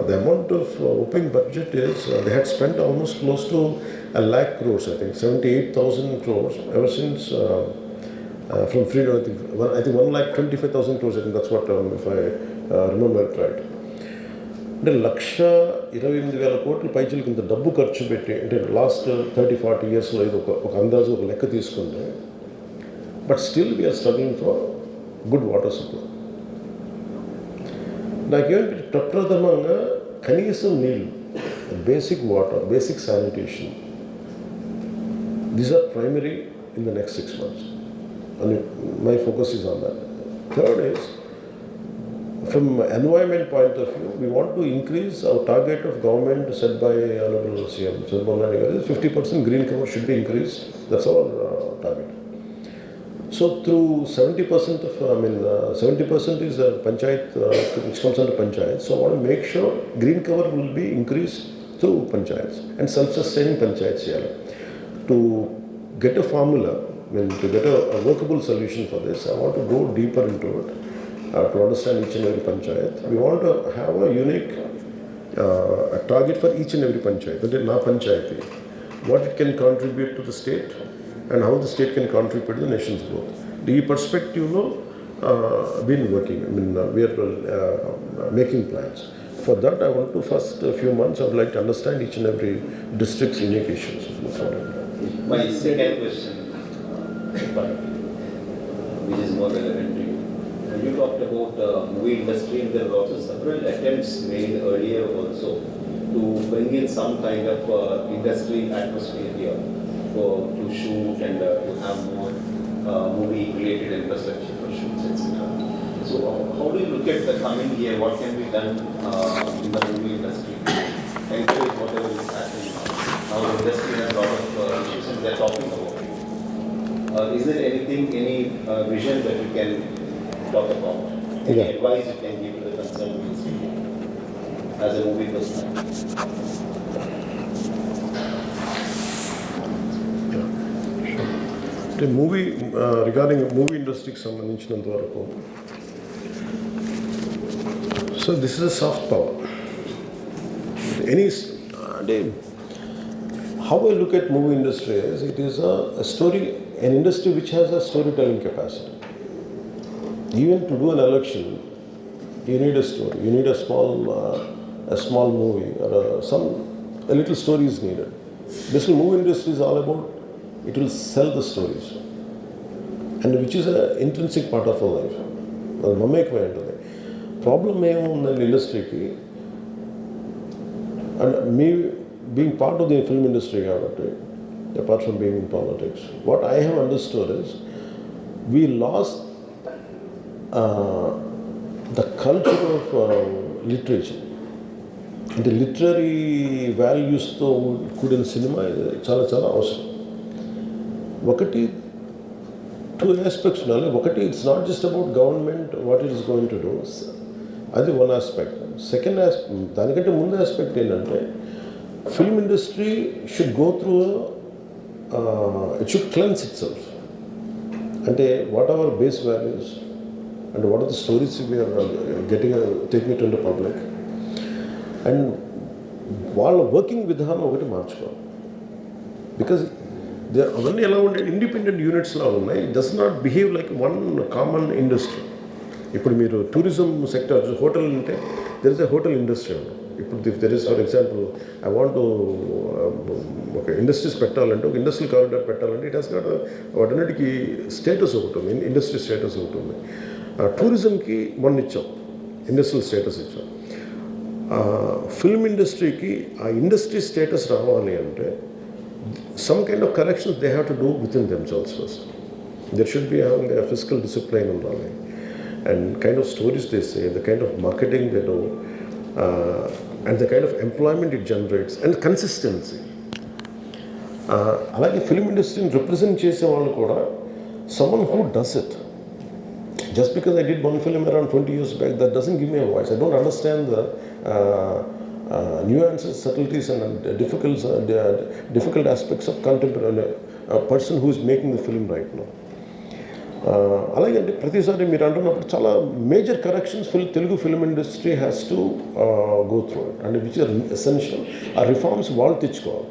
the amount of opening budget is, they had spent almost close to 1 lakh crores, I think, 78,000 crores ever since, from freedom, I think 1,25,000 crores, I think that's what, if I remember it right. అంటే 1,28,000 కోట్ల పైచలకి ఇంత డబ్బు ఖర్చు పెట్టి, అంటే last 30-40 yearsలో ఇది ఒక అందాజు ఒక లెక్క తీసుకుంటే, but still we are struggling for good water supply. నాకేంటి ప్రప్రథమంగా కనీసం నీళ్ళు, basic water, basic sanitation, these are primary in the next 6 months. And my focus is on that. Third is, from environment point of view, we want to increase our target of government set by Honorable CM Chandrababu Naidu Garu. 50% green cover should be increased. That's our target. So through 70% of, 70% is panchayat, which comes under panchayat. So I want to make sure green cover will be increased through panchayats and self-sustaining panchayats here. To get a formula, to get a workable solution for this, I want to go deeper into it. To understand each and every panchayat. We want to have a unique a target for each and every panchayat. That is, na panchayati, what it can contribute to the state and how the state can contribute to the nation's growth. The perspective, been working. We are making plans. For that, I want to first few months, I would like to understand each and every district's unique issues. My second question, చెప్పండి, which is more relevant to you. You talked about movie industry, and there were also several attempts made earlier also to bring in some kind of industry atmosphere here to shoot and to have more movie-related infrastructure for shoots, etc. So how do you look at the coming year? What can be done in the movie industry? Encourage whatever is happening now. Now the industry has a lot of issues and they're talking about it. Is there anything, any vision that you can talk about? Any Yeah. advice you can give to the concerned ministry as a movie person? అంటే movie regarding movie ఇండస్ట్రీకి సంబంధించినంత వరకు so this is a soft power any అంటే how I look at movie industry is it is a story an industry which has a storytelling capacity. Even to do an election, you need a story. You need a small movie or a little story is needed. Basically, movie industry is all about it will sell the stories, and which is an intrinsic part of our life. అది నమ్మకమే ఉంటుంది. Problem ఏముందండి ఇండస్ట్రీకి, and me being part of the film industry కాబట్టి, apart from being in politics, what I have understood is we lost the culture of literature. అంటే literary వాల్యూస్తో కూడిన cinema చాలా చాలా అవసరం. ఒకటి టూ ఆస్పెక్ట్స్ ఉండాలి. ఒకటి it's not just about government what it is going to do, అది one aspect. Second aspect, దానికంటే ముందు ఆస్పెక్ట్ ఏంటంటే film industry should go through it should cleanse itself. అంటే what our base values and what are the stories we're taking it into public, and వాళ్ళ working విధానం ఒకటి మార్చుకోవాలి. Because అవన్నీ ఎలా ఉండే ఇండిపెండెంట్ యూనిట్స్లా ఉన్నాయి. It does not behave like one common industry. ఇప్పుడు మీరు టూరిజం సెక్టర్, హోటల్ అంటే there is a hotel industry. ఇప్పుడు if there is for example I want ఒక ఇండస్ట్రీస్ పెట్టాలంటే, ఒక ఇండస్ట్రియల్ కారిడార్ పెట్టాలంటే ఇట్ హాస్ గాట్ వాటన్నిటికీ స్టేటస్ ఒకటి ఉంది, ఇండస్ట్రీ స్టేటస్ ఒకటి ఉంది. టూరిజంకి మొన్న ఇచ్చాం, ఇండస్ట్రియల్ స్టేటస్ ఇచ్చాం. ఫిల్మ్ ఇండస్ట్రీకి ఆ ఇండస్ట్రీ స్టేటస్ రావాలి అంటే some kind of corrections they have to do with in themselves first. There should be having the physical discipline ఉండాలి, and kind of stories they say, the kind of marketing they do, and the kind of employment it generates and consistency. అలాగే film ఇండస్ట్రీని represent చేసే వాళ్ళు కూడా someone who does it. Just because I did one film around 20 years back, that doesn't give me a voice. I don't understand the nuances, subtleties and difficult aspects of contemporary person who is making the film right now. అలాగే అంటే ప్రతిసారి మీరు అంటున్నప్పుడు చాలా major corrections Telugu film industry has to go through it, and which are essential. ఆ reforms వాళ్ళు తెచ్చుకోవాలి.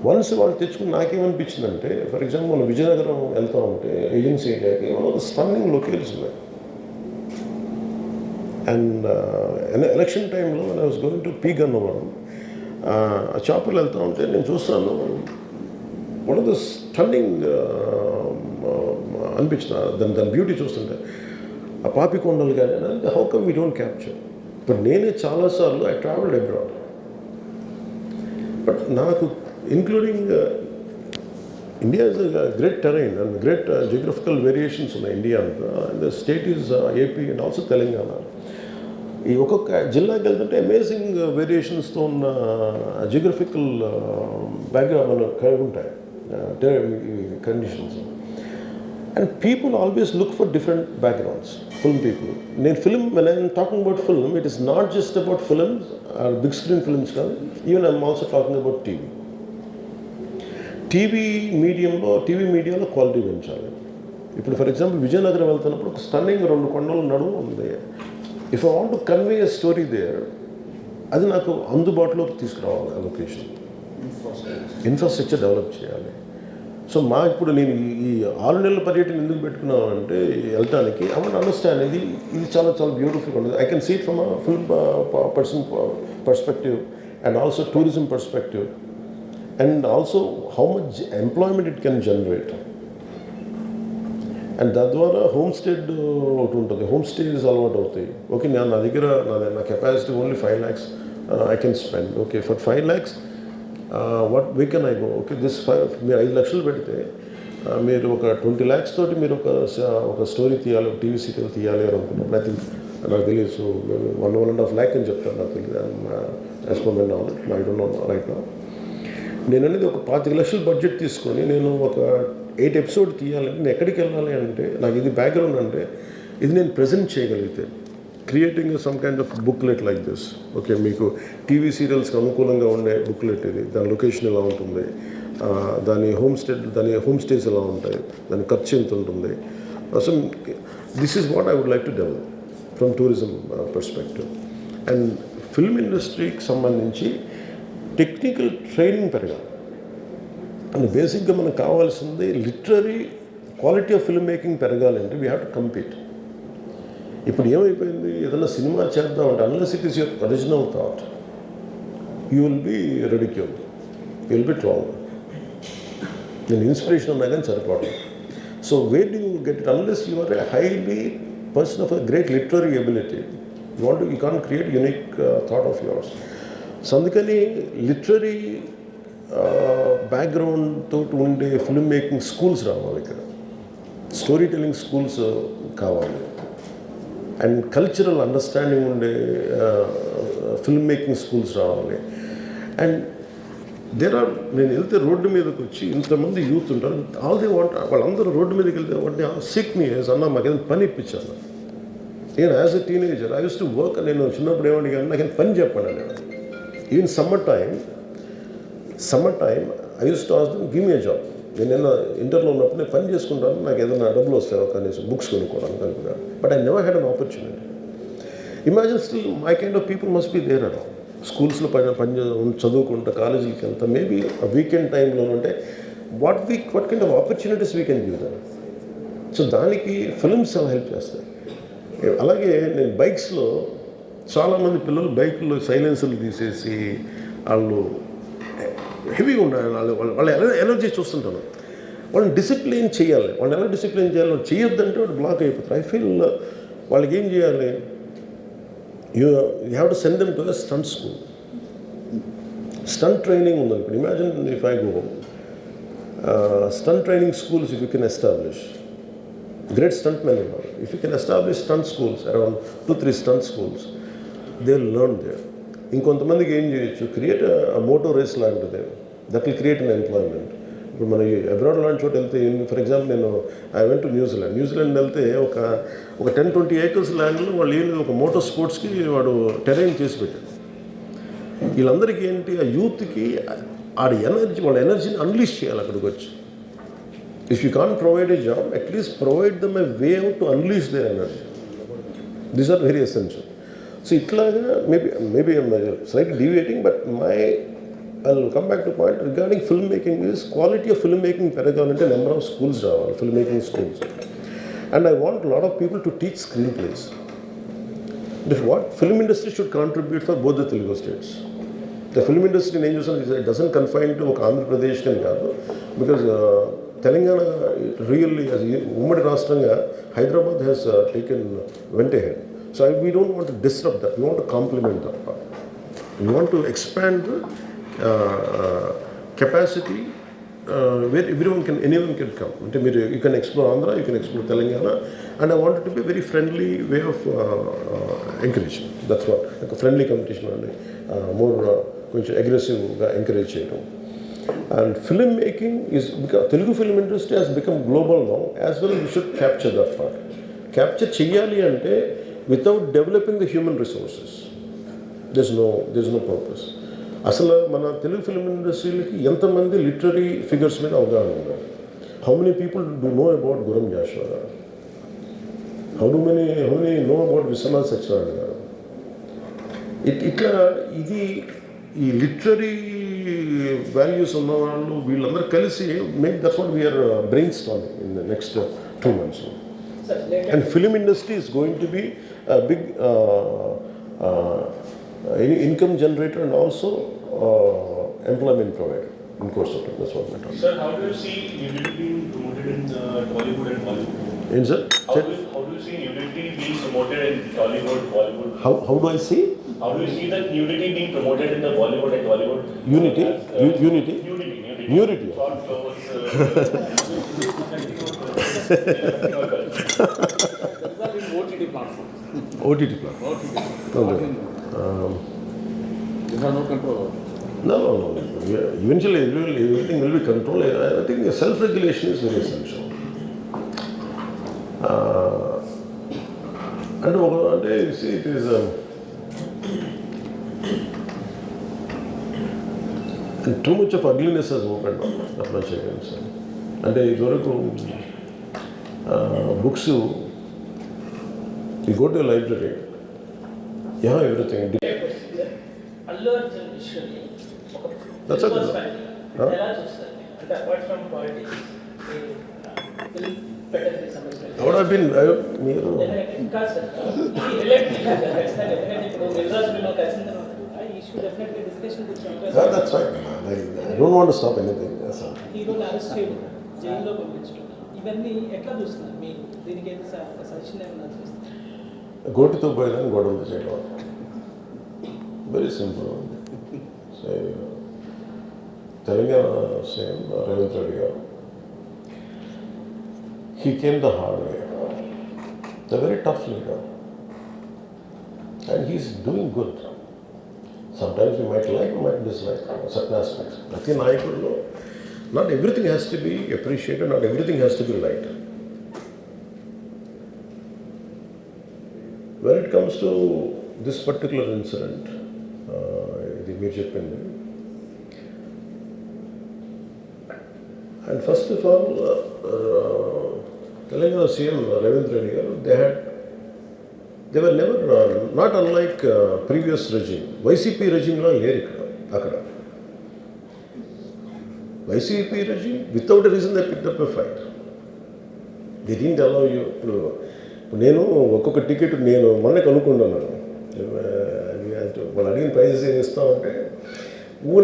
Once వాళ్ళు తెచ్చుకుని నాకేమనిపించిందంటే, ఫర్ ఎగ్జాంపుల్ మనం విజయనగరం వెళ్తా ఉంటే ఏజెన్సీ ఏరియాకి one of the stunning locations ఉన్నాయి. అండ్ ఎలక్షన్ టైంలో I was going to P Gannavaram, ఆ షాపులు వెళ్తూ ఉంటే నేను చూస్తాను, వన్ ఆఫ్ ద స్టన్నింగ్ అనిపించిన దాని బ్యూటీ చూస్తుంటే, ఆ పాపికొండలు కానీ, how come we don't capture. ఇప్పుడు నేనే చాలాసార్లు ఐ ట్రావెల్డ్ అబ్రాడ్, బట్ నాకు including India is great terrain and great geographical variations ఉన్నాయి ఇండియా అంతా. And state is AP and also Telangana. ఈ ఒక్కొక్క జిల్లాకి వెళ్తుంటే అమేజింగ్ వేరియేషన్స్తో ఉన్న జియోగ్రఫికల్ బ్యాక్గ్రౌండ్ మనకు కలిగి ఉంటాయి conditions. And people always look for different backgrounds, film people. When I'm talking about film, it is not just about films or big screen films. Even I'm also talking about TV. TV మీడియాలో quality పెంచాలి. ఇప్పుడు for example Vizianagaram వెళ్తున్నప్పుడు ఒక stunning 2 కొండల నడుము ఉంది. If I want to convey a story there, అది నాకు అందుబాటులోకి తీసుకురావాలి. ఆ లొకేషన్ ఇన్ఫ్రాస్ట్రక్చర్ డెవలప్ చేయాలి. సో ఇప్పుడు నేను ఈ 6 నెలల పర్యటన ఎందుకు పెట్టుకున్నానంటే వెళ్ళటానికి ఐ వాంట్ అండర్స్టాండ్ ఇది చాలా చాలా బ్యూటిఫుల్గా ఉంటుంది. I can see it from a film person perspective and also tourism perspective, and also how much employment it can generate. And తద్వారా హోమ్ స్టేడ్ ఒకటి ఉంటుంది, హోమ్ స్టేస్ అలవాటు అవుతాయి. ఓకే, నా దగ్గర నా capacity only 5 lakhs I can spend. Okay, for 5 lakhs what we can I go. Okay, మీరు 5 లక్షలు పెడితే మీరు ఒక 20 lakhs తోటి మీరు ఒక స్టోరీ తీయాలి, ఒక టీవీ సీరియల్ తీయాలి అని అనుకున్నప్పుడు ఐ థింక్ నాకు తెలియదు. సో 1.5 lakh అని చెప్తాను, నాకు తెలియదు. As per my knowledge, I don't know right now. నేను అనేది ఒక 25 లక్షలు బడ్జెట్ తీసుకొని నేను ఒక 8 episodes తీయాలంటే నేను ఎక్కడికి వెళ్ళాలి అంటే, నాకు ఇది బ్యాక్గ్రౌండ్ అంటే ఇది నేను ప్రజెంట్ చేయగలిగితే, creating some kind of booklet like this. Okay, మీకు టీవీ సీరియల్స్కి అనుకూలంగా ఉండే బుక్లెట్ ఇది, దాని లొకేషన్ ఎలా ఉంటుంది, దాని హోమ్ స్టేస్ ఎలా ఉంటాయి, దాని ఖర్చు ఎంత ఉంటుంది. So this is what I would like to develop from tourism perspective. And film ఇండస్ట్రీకి సంబంధించి టెక్నికల్ ట్రైనింగ్ పెరగాలి. అండ్ బేసిక్గా మనకు కావాల్సింది literary quality of film making పెరగాలంటే వీ హ్యావ్ టు కంపీట్. ఇప్పుడు ఏమైపోయింది, ఏదైనా సినిమా చేద్దామంటే unless it is your original thought, you will be ridiculed, you will be trolled. నేను ఇన్స్పిరేషన్ ఉన్నా కానీ సరిపోవడం. So where do you get it unless you are A highly person of a great literary ability, you can create unique thought of yours. So అందుకని literary background తోటి ఉండే film making schools రావాలి ఇక్కడ, storytelling schools కావాలి, and cultural understanding ఉండే film making schools రావాలి. And నేను వెళ్తే రోడ్డు మీదకి వచ్చి ఇంతమంది యూత్ ఉంటారు, ఆల్ దే వాంట్, వాళ్ళందరూ రోడ్డు మీదకి వెళ్తే వాటిని సిక్ మీ అన్న మాకు ఏదైనా పని ఇప్పించాను. నేను as a teenager I use to work. నేను చిన్నప్పుడు ఏమని కానీ నాకు పని చెప్పండి నేను. Even summer time I use to ask them give me a job. నేను ఇంటర్లో ఉన్నప్పుడు నేను పని చేసుకుంటాను, నాకు ఏదైనా డబ్బులు వస్తాయో కనీసం బుక్స్ కొనుక్కోవడానికి అనుకున్నాను. But I never had an opportunity. Imagine still my kind of people must be there around. స్కూల్స్లో చదువుకుంటా, కాలేజీకి వెళ్తా, మేబీ వీకెండ్ టైంలో ఉంటే what kind of opportunities we can give them. So దానికి ఫిల్మ్స్ హెల్ప్ చేస్తాయి. అలాగే నేను బైక్స్లో చాలామంది పిల్లలు బైకుల్లో సైలెన్సర్లు తీసేసి వాళ్ళు హెవీగా ఉండాలి, వాళ్ళ ఎనర్జీ చూస్తుంటాను. వాళ్ళని డిసిప్లిన్ చేయాలి. వాళ్ళని ఎలా డిసిప్లిన్ చేయాలి, వాళ్ళు చేయొద్దంటే వాడు బ్లాక్ అయిపోతారు. ఐ ఫీల్ వాళ్ళకి ఏం చేయాలి, you have to send them to the stunt school. Stunt training ఉందనుకోండి. Imagine if I go stunt training schools if you can establish. Great stuntmen are. If you can establish stunt schools, around 2-3 stunt schools, they'll learn there. ఇంకొంతమందికి ఏం చేయొచ్చు, create Moto race లాంటిది, that will create an employment. ఇప్పుడు మన abroad లాంటి చోట వెళ్తే, for example నేను ఐ వెంట్ టు న్యూజిలాండ్ వెళ్తే ఒక 10-20 acres ల్యాండ్లో వాళ్ళు ఏం ఒక మోటార్ స్పోర్ట్స్కి వాడు టెరైన్ చేసి పెట్టాడు. వీళ్ళందరికీ ఏంటి, ఆ యూత్కి వాళ్ళ ఎనర్జీని అన్లీష్ చేయాలి అక్కడికి వచ్చి. If you can't provide a job, at least provide them a way out to unleash their energy. These are very essential. So itlaga maybe I'm slightly deviating, but I'll come back to point regarding filmmaking is quality of filmmaking pedagogy, number of schools ravali, filmmaking schools. And I want a lot of people to teach screenplays. What film industry should contribute for both the Telugu states. The film industry in India doesn't confine to Andhra Pradesh and Kadu, because Telangana really, as ummadi rashtranga, Hyderabad has went ahead. So we don't want to disrupt that. We want to complement that part. We want to expand the capacity where anyone can come. You can explore Andhra, you can explore Telangana, and I want it to be a very friendly way of encouragement. That's what, like a friendly competition, more aggressive encourage cheyadam. And filmmaking is, because Telugu film industry has become global now, as well we should capture that part. Capture cheyali ante without developing the human resources, there's no purpose. Asala mana Telugu film industry ki enta mandi literary figures మీద అవగాహన ఉన్నారు. How many people do know about Guram Joshua? How many know about Vishwanath Sachdev garu? Itla idi ఈ literary values ఉన్న వాళ్ళు వీళ్ళందరూ కలిసి make that's what we're brainstorming in the next 2 months. And film industry is going to be big income generator and also employment provider in course of time. That's what we're talking. Sir, how do you see unity being promoted in Tollywood and Bollywood? ఏంటి sir? How do you see nudity being promoted in Tollywood, Bollywood? How do I see? How do you see that nudity being promoted in the Bollywood and Tollywood? Unity? Unity? Nudity. Nudity. Short clothes. OTT platform. OTT platform. Okay. You have no control over it. No. Yeah, eventually, everything will be controlled. I think self-regulation is very essential. And you see, it is and too much of ugliness has opened up. That much I can say. And ఇదివరకు books, you go to a library, you have everything. Allu Arjun విషయాన్ని ఒక That's okay. Huh? ఎలా చూస్తారు అంటే apart from politics film పెట్టడానికి సంబంధించిన I would have been, మీరు ఇంకా సార్ ఇది రిలేటెడ్ ఖచ్చితంగా ఎందుకంటే ఇప్పుడు రిజల్ట్స్ మేము కలిసిన తర్వాత ఈ ఇష్యూ డెఫినెట్గా డిస్కషన్ కూర్చోండి that's right. I don't want to stop anything. Yes, sir. హీరోని అరెస్ట్ చేయడం జైల్లో పంపించడం ఇవన్నీ ఎట్లా చూస్తున్నారు మీరు దీనికి అయితే సజెషన్ ఏమన్నా చేస్తారు గోటితో పోయేదని గొడవలు చేయడం. Very simple. Telangana CM Revanth Reddy గారు, he came the hard way. He's a very tough leader. And he's doing good. Sometimes we might like, we might dislike certain aspects. Prati Nayakudulo, not everything has to be appreciated, not everything has to be liked. When it comes to this particular incident, ఇది మీరు చెప్పింది, and first of all, Telangana CM Ravindra Reddy garu, they were never, not unlike previous regime. YCP regime lo leru akkada. YCP regime, without a reason they picked up a fight. They didn't allow you. నేను ఒక్కొక్క ticket నేను మొన్న కనుక్కున్నాను. వాళ్ళు అడిగిన prices ఏమి ఇస్తామంటే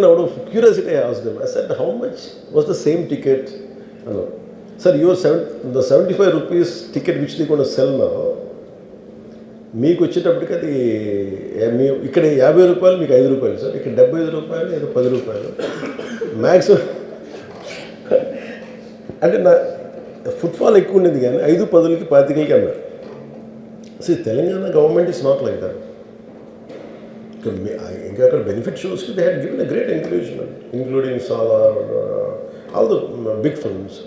out of curiosity I asked them. I said, how much was the same ticket? Sir, the 75 rupees ticket which they going to sell now, మీకు వచ్చేటప్పటికి అది ఇక్కడ 50 రూపాయలు, మీకు 5 రూపాయలు సార్, ఇక్కడ 75 రూపాయలు, ఇక్కడ 10 రూపాయలు మ్యాక్సిమం. అంటే నా ఫుట్ఫాల్ ఎక్కువ ఉండేది కానీ 5, 10కి 25కి అన్నారు. So Telangana government is not like that. ఇంకా అక్కడ బెనిఫిట్ షోస్కి they had given a great encouragement, including Salaar, all the big films.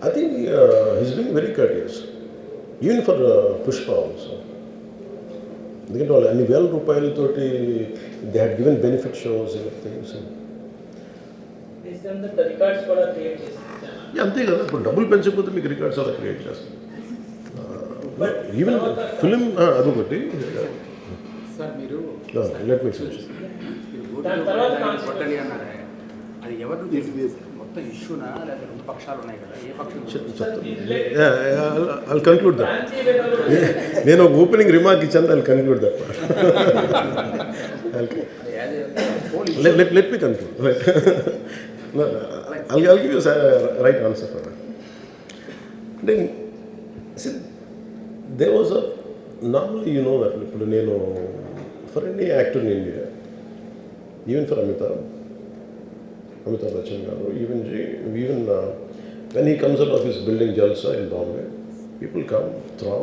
I think he's being very courteous, even for Pushpa also. ఎందుకంటే వాళ్ళు అన్ని వేల రూపాయలతోటి they had given benefit shows things. Records కూడా create చేస్తారు. అంతే కదా, ఇప్పుడు డబ్బులు పెంచకపోతే మీకు రికార్డ్స్ అలా క్రియేట్ చేస్తారు. ఈవెన్ ఫిలిం అదొకటి. సార్ మీరు లెట్ మీ ఫినిష్. కొట్టాలి అన్నారే, అది ఎవరు మొత్తం ఇష్యూనా లేదా రెండు పక్షాలు ఉన్నాయి కదా, ఏ పక్షం? I'll conclude that. నేను ఒక ఓపెనింగ్ రిమార్క్ ఇచ్చాను, I'll conclude that. Let me conclude. Right. No, I'll give you a right answer for that. Then, see, there was a, normally you know that ఇప్పుడు నేను for any actor in India, even for Amitabh Bachchan garu, even when he comes out of his building Jalsa in Bombay, people come, throw,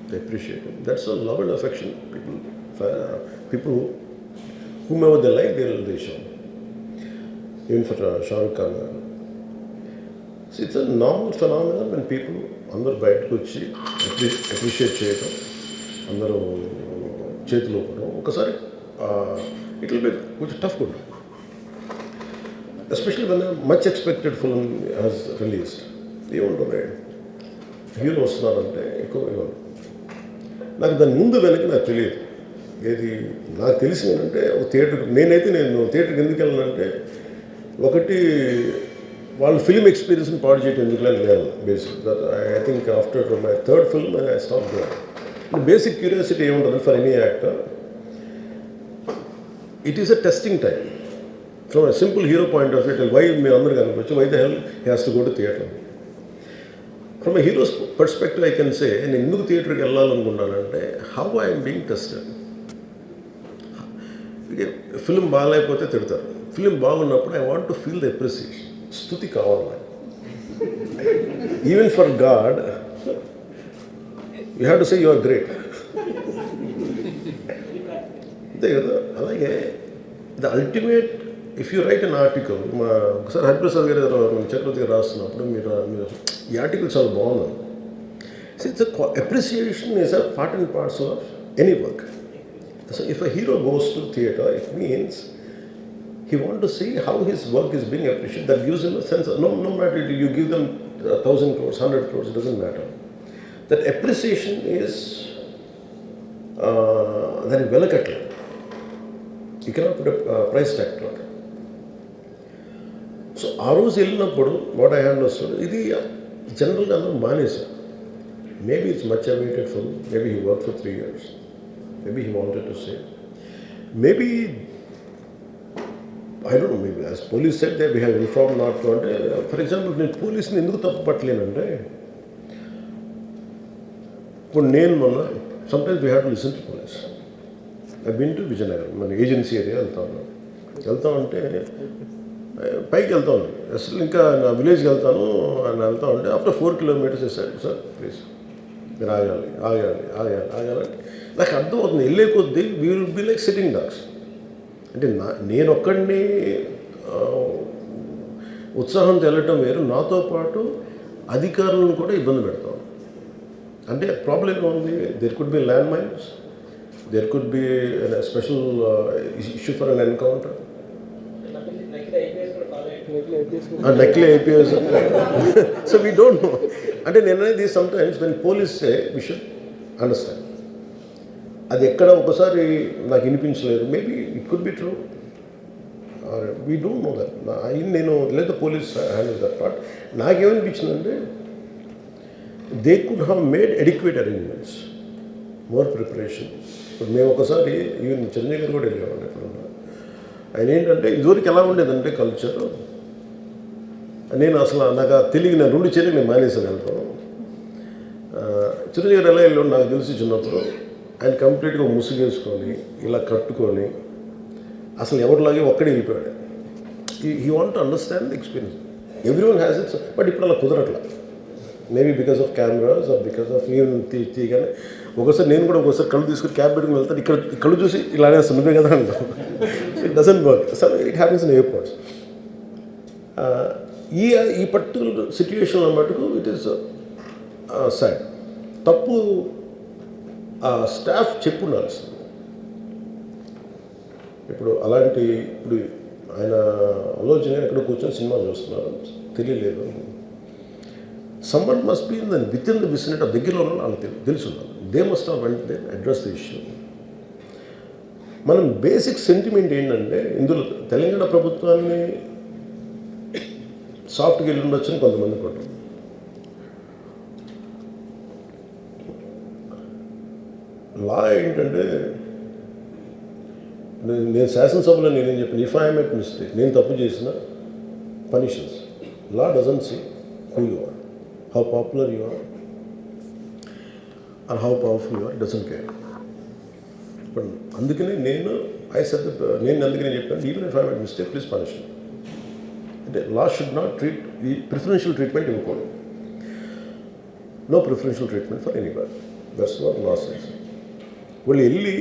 they appreciate him. That's a love and affection. People whomever they like, they show. Even for Shah Rukh Khan garu. See, it's a normal phenomenon when people అందరూ బయటకు వచ్చి appreciate చేయటం, అందరూ చేతిలో పడడం. ఒకసారి it will be కొంచెం tough కూడా, especially when much expected film has released. ఏముంటుంది, హీరో వస్తున్నారంటే ఎక్కువ నాకు దాని ముందు వెనక్కి నాకు తెలియదు. ఏది నాకు తెలిసింది ఏంటంటే, ఒక నేను థియేటర్కి ఎందుకు వెళ్ళానంటే, ఒకటి వాళ్ళు ఫిల్మ్ ఎక్స్పీరియన్స్ని పాడు చేయడం ఎందుకు నేను basic that I think after my third film I stop there. Basic curiosity ఏముంటుంది for any actor, it is a testing time from a simple hero point of view. Why మీ అందరూ కనిపించు, why the hell he has to go to theatre. From a hero's perspective I can say నేను ఎందుకు థియేటర్కి వెళ్ళాలనుకున్నానంటే how I'm being tested. Film బాగాలేకపోతే తిడతారు, film బాగున్నప్పుడు I want to feel the appreciation. స్తుతి కావాలి నాకు. Even for God you have to say you are great. అంతే కదా. అలాగే the ultimate if you write an article, ఒకసారి హరిప్రసాద్ గారు చక్రవర్తి గారు రాస్తున్నప్పుడు మీరు ఈ ఆర్టికల్ చాలా బాగుంది. It's appreciation is a part and parts of any work. So if a hero goes to theatre, it means he wants to see how his work is being appreciated. That gives him a sense of, no matter you give them 1,000 crores, 100 crores, it doesn't matter. That appreciation is very velakatla. You cannot put a price tag to it. So ఆ రోజు వెళ్ళినప్పుడు what I understood, ఇది జనరల్గా అందరూ మానేశారు. Maybe it's much awaited film, maybe he work for 3 years. Maybe he wanted to say. Maybe, I don't know, maybe as police said that we have informed not to. For example, నేను పోలీసుని ఎందుకు తప్పు పట్టలేనంటే, ఇప్పుడు నేను మొన్న sometimes we have to listen to police. I been to Vizianagaram, మన agency area వెళ్తామంటే పైకి వెళ్తా ఉన్నాను. అసలు ఇంకా నా విలేజ్కి వెళ్తాను అని వెళ్తా ఉంటే ఆఫ్టర్ 4 kilometers సార్ ప్లీజ్ మీరు ఆగాలి. నాకు అర్థమవుతుంది, వెళ్ళే కొద్దీ we will be like sitting dogs. అంటే నేను ఒక్కడిని ఉత్సాహంతో వెళ్ళటం వేరు, నాతో పాటు అధికారులను కూడా ఇబ్బంది పెడతాం. అంటే ప్రాబ్లం ఉంది, there could be land mines, there could be special issue for an encounter. నకిలీ IPS. So we don't know. అంటే నేను అనేది sometimes when police say we should understand. అది ఎక్కడ ఒకసారి నాకు వినిపించలేదు, maybe it could be true, we don't know that. నేను లేదా పోలీస్ హ్యాండిల్ దట్ పార్ట్. నాకేమనిపించిందంటే they could have made adequate arrangements, more preparation. ఇప్పుడు మేము ఒకసారి ఈవెన్ చెన్నై గారు కూడా వెళ్ళేవాడిని. ఎప్పుడున్నా ఆయన ఏంటంటే ఇదివరకు ఎలా ఉండేదంటే కల్చర్, నేను అసలు నాకు తెలియదు, నేను 2 చేతులు నేను మానేసాను వెళ్తాను. చిరంజీవి గారు ఎలా వెళ్ళాడు నాకు తెలిసి చిన్నప్పుడు, ఆయన కంప్లీట్గా ముసుగేసుకొని ఇలా కట్టుకొని అసలు ఎవరిలాగే ఒక్కడే వెళ్ళిపోయాడు. He want to understand the experience. Every one has its, but ఇప్పుడు అలా కుదరట్లా. Maybe because of cameras or because of even తీయగానే ఒకసారి నేను కూడా ఒకసారి కళ్ళు తీసుకుని క్యాబ్ పెట్టుకుని వెళ్తాను, ఇక్కడ కళ్ళు చూసి ఇలానే నువ్వే కదా అంటాను. It doesn't work. So it happens in airports. ఈ పర్టికులర్ సిచ్యువేషన్లో మటుకు ఇట్ ఈస్ సాడ్. తప్పు స్టాఫ్ చెప్పుండాల్సింది. ఇప్పుడు అలాంటి ఇప్పుడు ఆయన ఆలోచన ఎక్కడ కూర్చొని సినిమా చూస్తున్నారు తెలియలేదు. Someone must be in with in the vicinity of దగ్గరలో ఉన్న వాళ్ళకి తెలిసి ఉండాలి. They must have went they address the issue. మనం బేసిక్ సెంటిమెంట్ ఏంటంటే ఇందులో తెలంగాణ ప్రభుత్వాన్ని సాఫ్ట్గా వెళ్ళి ఉండొచ్చని కొంతమంది కొంటారు. లా ఏంటంటే నేను శాసనసభలో నేనేం చెప్పాను, ఇఫ్ ఐ మేక్ మిస్టేక్, నేను తప్పు చేసిన పనిషన్స్. Law doesn't see who you are, how popular you are or how powerful you are, doesn't care. But అందుకనే నేను అందుకనే చెప్పాను, even if I make mistake please punish me. అంటే లా షుడ్ నాట్ ట్రీట్ ఈ ప్రిఫరెన్షియల్ ట్రీట్మెంట్ ఇవ్వకూడదు. No preferential treatment for anybody. That's what law says. వాళ్ళు వెళ్ళి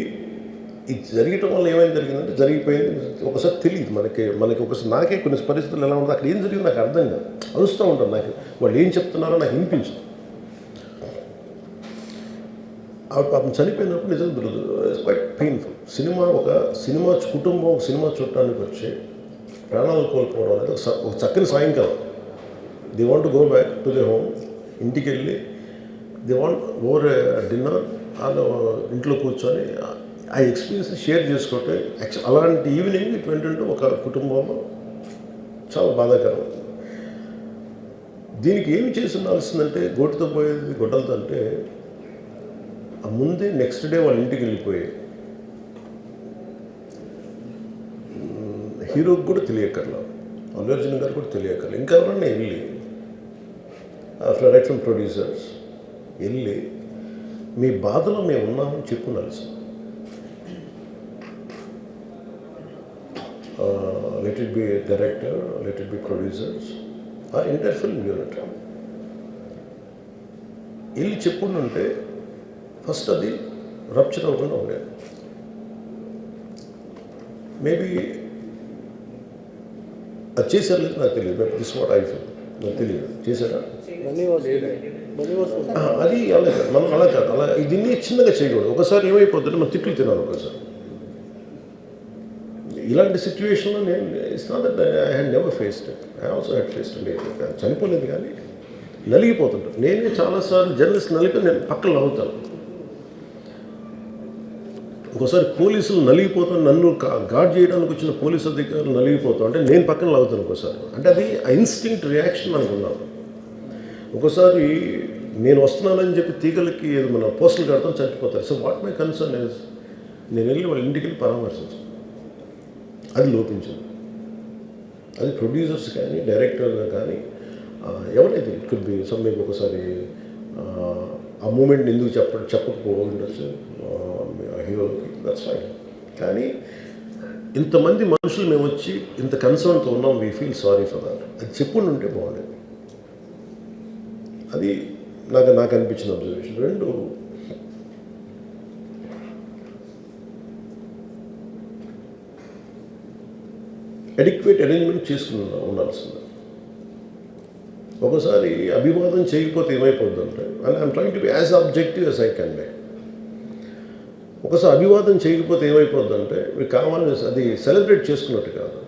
ఇది జరగటం వల్ల ఏమైంది జరిగిందంటే జరిగిపోయింది. ఒకసారి తెలియదు మనకి ఒకసారి నాకే కొన్ని పరిస్థితులు ఎలా ఉంటుంది, అక్కడ ఏం జరిగింది నాకు అర్థం కాదు, అరుస్తూ ఉంటాను. నాకు వాళ్ళు ఏం చెప్తున్నారో నాకు వినిపించదు. పాపం చనిపోయినప్పుడు నిజంగా ఇట్స్ క్వైట్ పెయిన్ఫుల్. సినిమా కుటుంబం ఒక సినిమా చూడటానికి వచ్చి ప్రాణాలు కోల్పోవడం అనేది ఒక చక్కని సాయంకాలం. They want to go back to the home. ఇంటికి వెళ్ళి దే వాంట్ ఓవర్ డిన్నర్, వాళ్ళు ఇంట్లో కూర్చొని ఆ ఎక్స్పీరియన్స్ షేర్ చేసుకుంటే అలాంటి ఈవినింగ్ ఇట్ వెంటంటే ఒక కుటుంబంలో చాలా బాధాకరం. దీనికి ఏమి చేసి ఉండాల్సిందంటే గోటితో పోయేది గొడ్డలతో అంటే ఆ ముందే నెక్స్ట్ డే వాళ్ళ ఇంటికి వెళ్ళిపోయి హీరోకి కూడా తెలియకర్లా, అల్లు అర్జున్ గారు కూడా తెలియకర్లా, ఇంకా ఎవరన్నా వెళ్ళి రైట్ ఫ్రమ్ ప్రొడ్యూసర్స్ వెళ్ళి మీ బాధలో మేము ఉన్నామని చెప్పున్నారు sir. Let it be director, let it be producers or entire film unit వెళ్ళి చెప్పుంటే ఫస్ట్ అది రప్చర్ అవ్వకుండా ఉండేది. మేబీ అది చేశారు లేదు నాకు తెలియదు. దిస్ వాట్ ఐ ఫీల్, నాకు తెలియదు చేశారా అది అలా కాదు, మనం అలా కాదు, అలా దీన్ని చిన్నగా చేయకూడదు. ఒకసారి ఏమైపోతుంటే మనం తిట్లు తినాలి ఒకసారి. ఇలాంటి సిచ్యువేషన్లో నేను it's not that I had never faced it, I also had faced it. చనిపోలేదు కానీ నలిగిపోతుంటాను. నేనే చాలాసార్లు జర్నలిస్ట్ నలిపి నేను పక్కన నవ్వుతాను. ఒకసారి పోలీసులు నలిగిపోతాను, నన్ను గార్డ్ చేయడానికి వచ్చిన పోలీసు అధికారులు నలిగిపోతాం అంటే నేను పక్కన లాగుతాను ఒకసారి. అంటే అది ఇన్స్టింక్ట్ రియాక్షన్ మనకు ఉన్నాం. ఒకసారి నేను వస్తున్నానని చెప్పి తీగలకి ఏదో మన పోస్టులు కడతాం, చచ్చిపోతారు. So what my concern is నేను వెళ్ళి వాళ్ళ ఇంటికి వెళ్ళి పరామర్శించాను. అది లోపించింది. అది ప్రొడ్యూసర్స్ కానీ డైరెక్టర్గా కానీ ఎవరైతే ఇట్ కుడ్ బి సమ్ మీకు ఒకసారి ఆ మూమెంట్ ఎందుకు చెప్పకపో ఉండొచ్చు హీరోకి, దట్స్ ఫైన్. కానీ ఇంతమంది మనుషులు మేము వచ్చి ఇంత కన్సర్న్తో ఉన్నాం, we feel sorry for that. అది చెప్పుండి ఉంటే బాగుండేది. అది నాకు అనిపించిన అబ్జర్వేషన్. రెండు, అడిక్వేట్ అరేంజ్మెంట్ చేసుకుని ఉండాల్సింది. ఒకసారి అభివాదం చేయకపోతే ఏమైపోతుందంటే, and I'm trying to be as objective as I can be. ఒకసారి అభివాదం చేయకపోతే ఏమైపోతుందంటే మీకు కావాలని అది సెలబ్రేట్ చేసుకున్నట్టు కాదు.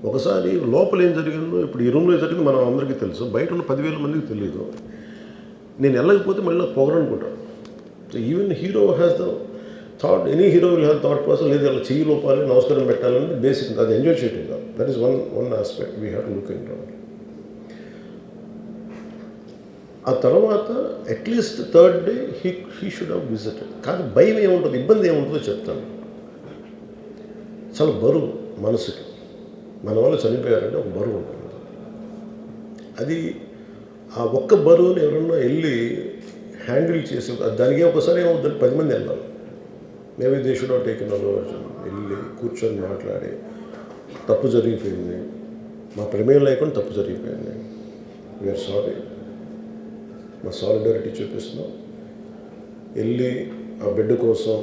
ఒకసారి లోపల ఏం జరిగిందో, ఇప్పుడు ఈ రూమ్లో జరిగింది మనం అందరికీ తెలుసు, బయట ఉన్న 10,000 మందికి తెలియదు. నేను వెళ్ళకపోతే మళ్ళీ నాకు పొగరనుకుంటాను. So even hero has the thought, any hero will have thought process. లేదు అలా చెయ్యి లోపాలి, నమస్కారం పెట్టాలని బేసిక్, అది ఎంజాయ్ చేయటం కాదు. That is one aspect we have to look in to. ఆ తర్వాత at least third day he should have visited. కాదు భయం ఏముంటుంది, ఇబ్బంది ఏముంటుందో చెప్తాను. చాలా బరువు మనసుకి, మన వల్ల చనిపోయారంటే ఒక బరువు ఉంటుంది. అది ఆ ఒక్క బరువుని ఎవరన్నా వెళ్ళి హ్యాండిల్ చేసి, దానికి ఒకసారి ఏమవుతుంది, 10 మంది వెళ్ళాలి. Maybe they should have taken aversion. వెళ్ళి కూర్చొని మాట్లాడి, తప్పు జరిగిపోయింది, మా ప్రమేయం లేకుండా తప్పు జరిగిపోయింది, వీఆర్ సారీ, మా సాలిడారిటీ చూపిస్తున్నాం. వెళ్ళి ఆ బిడ్డ కోసం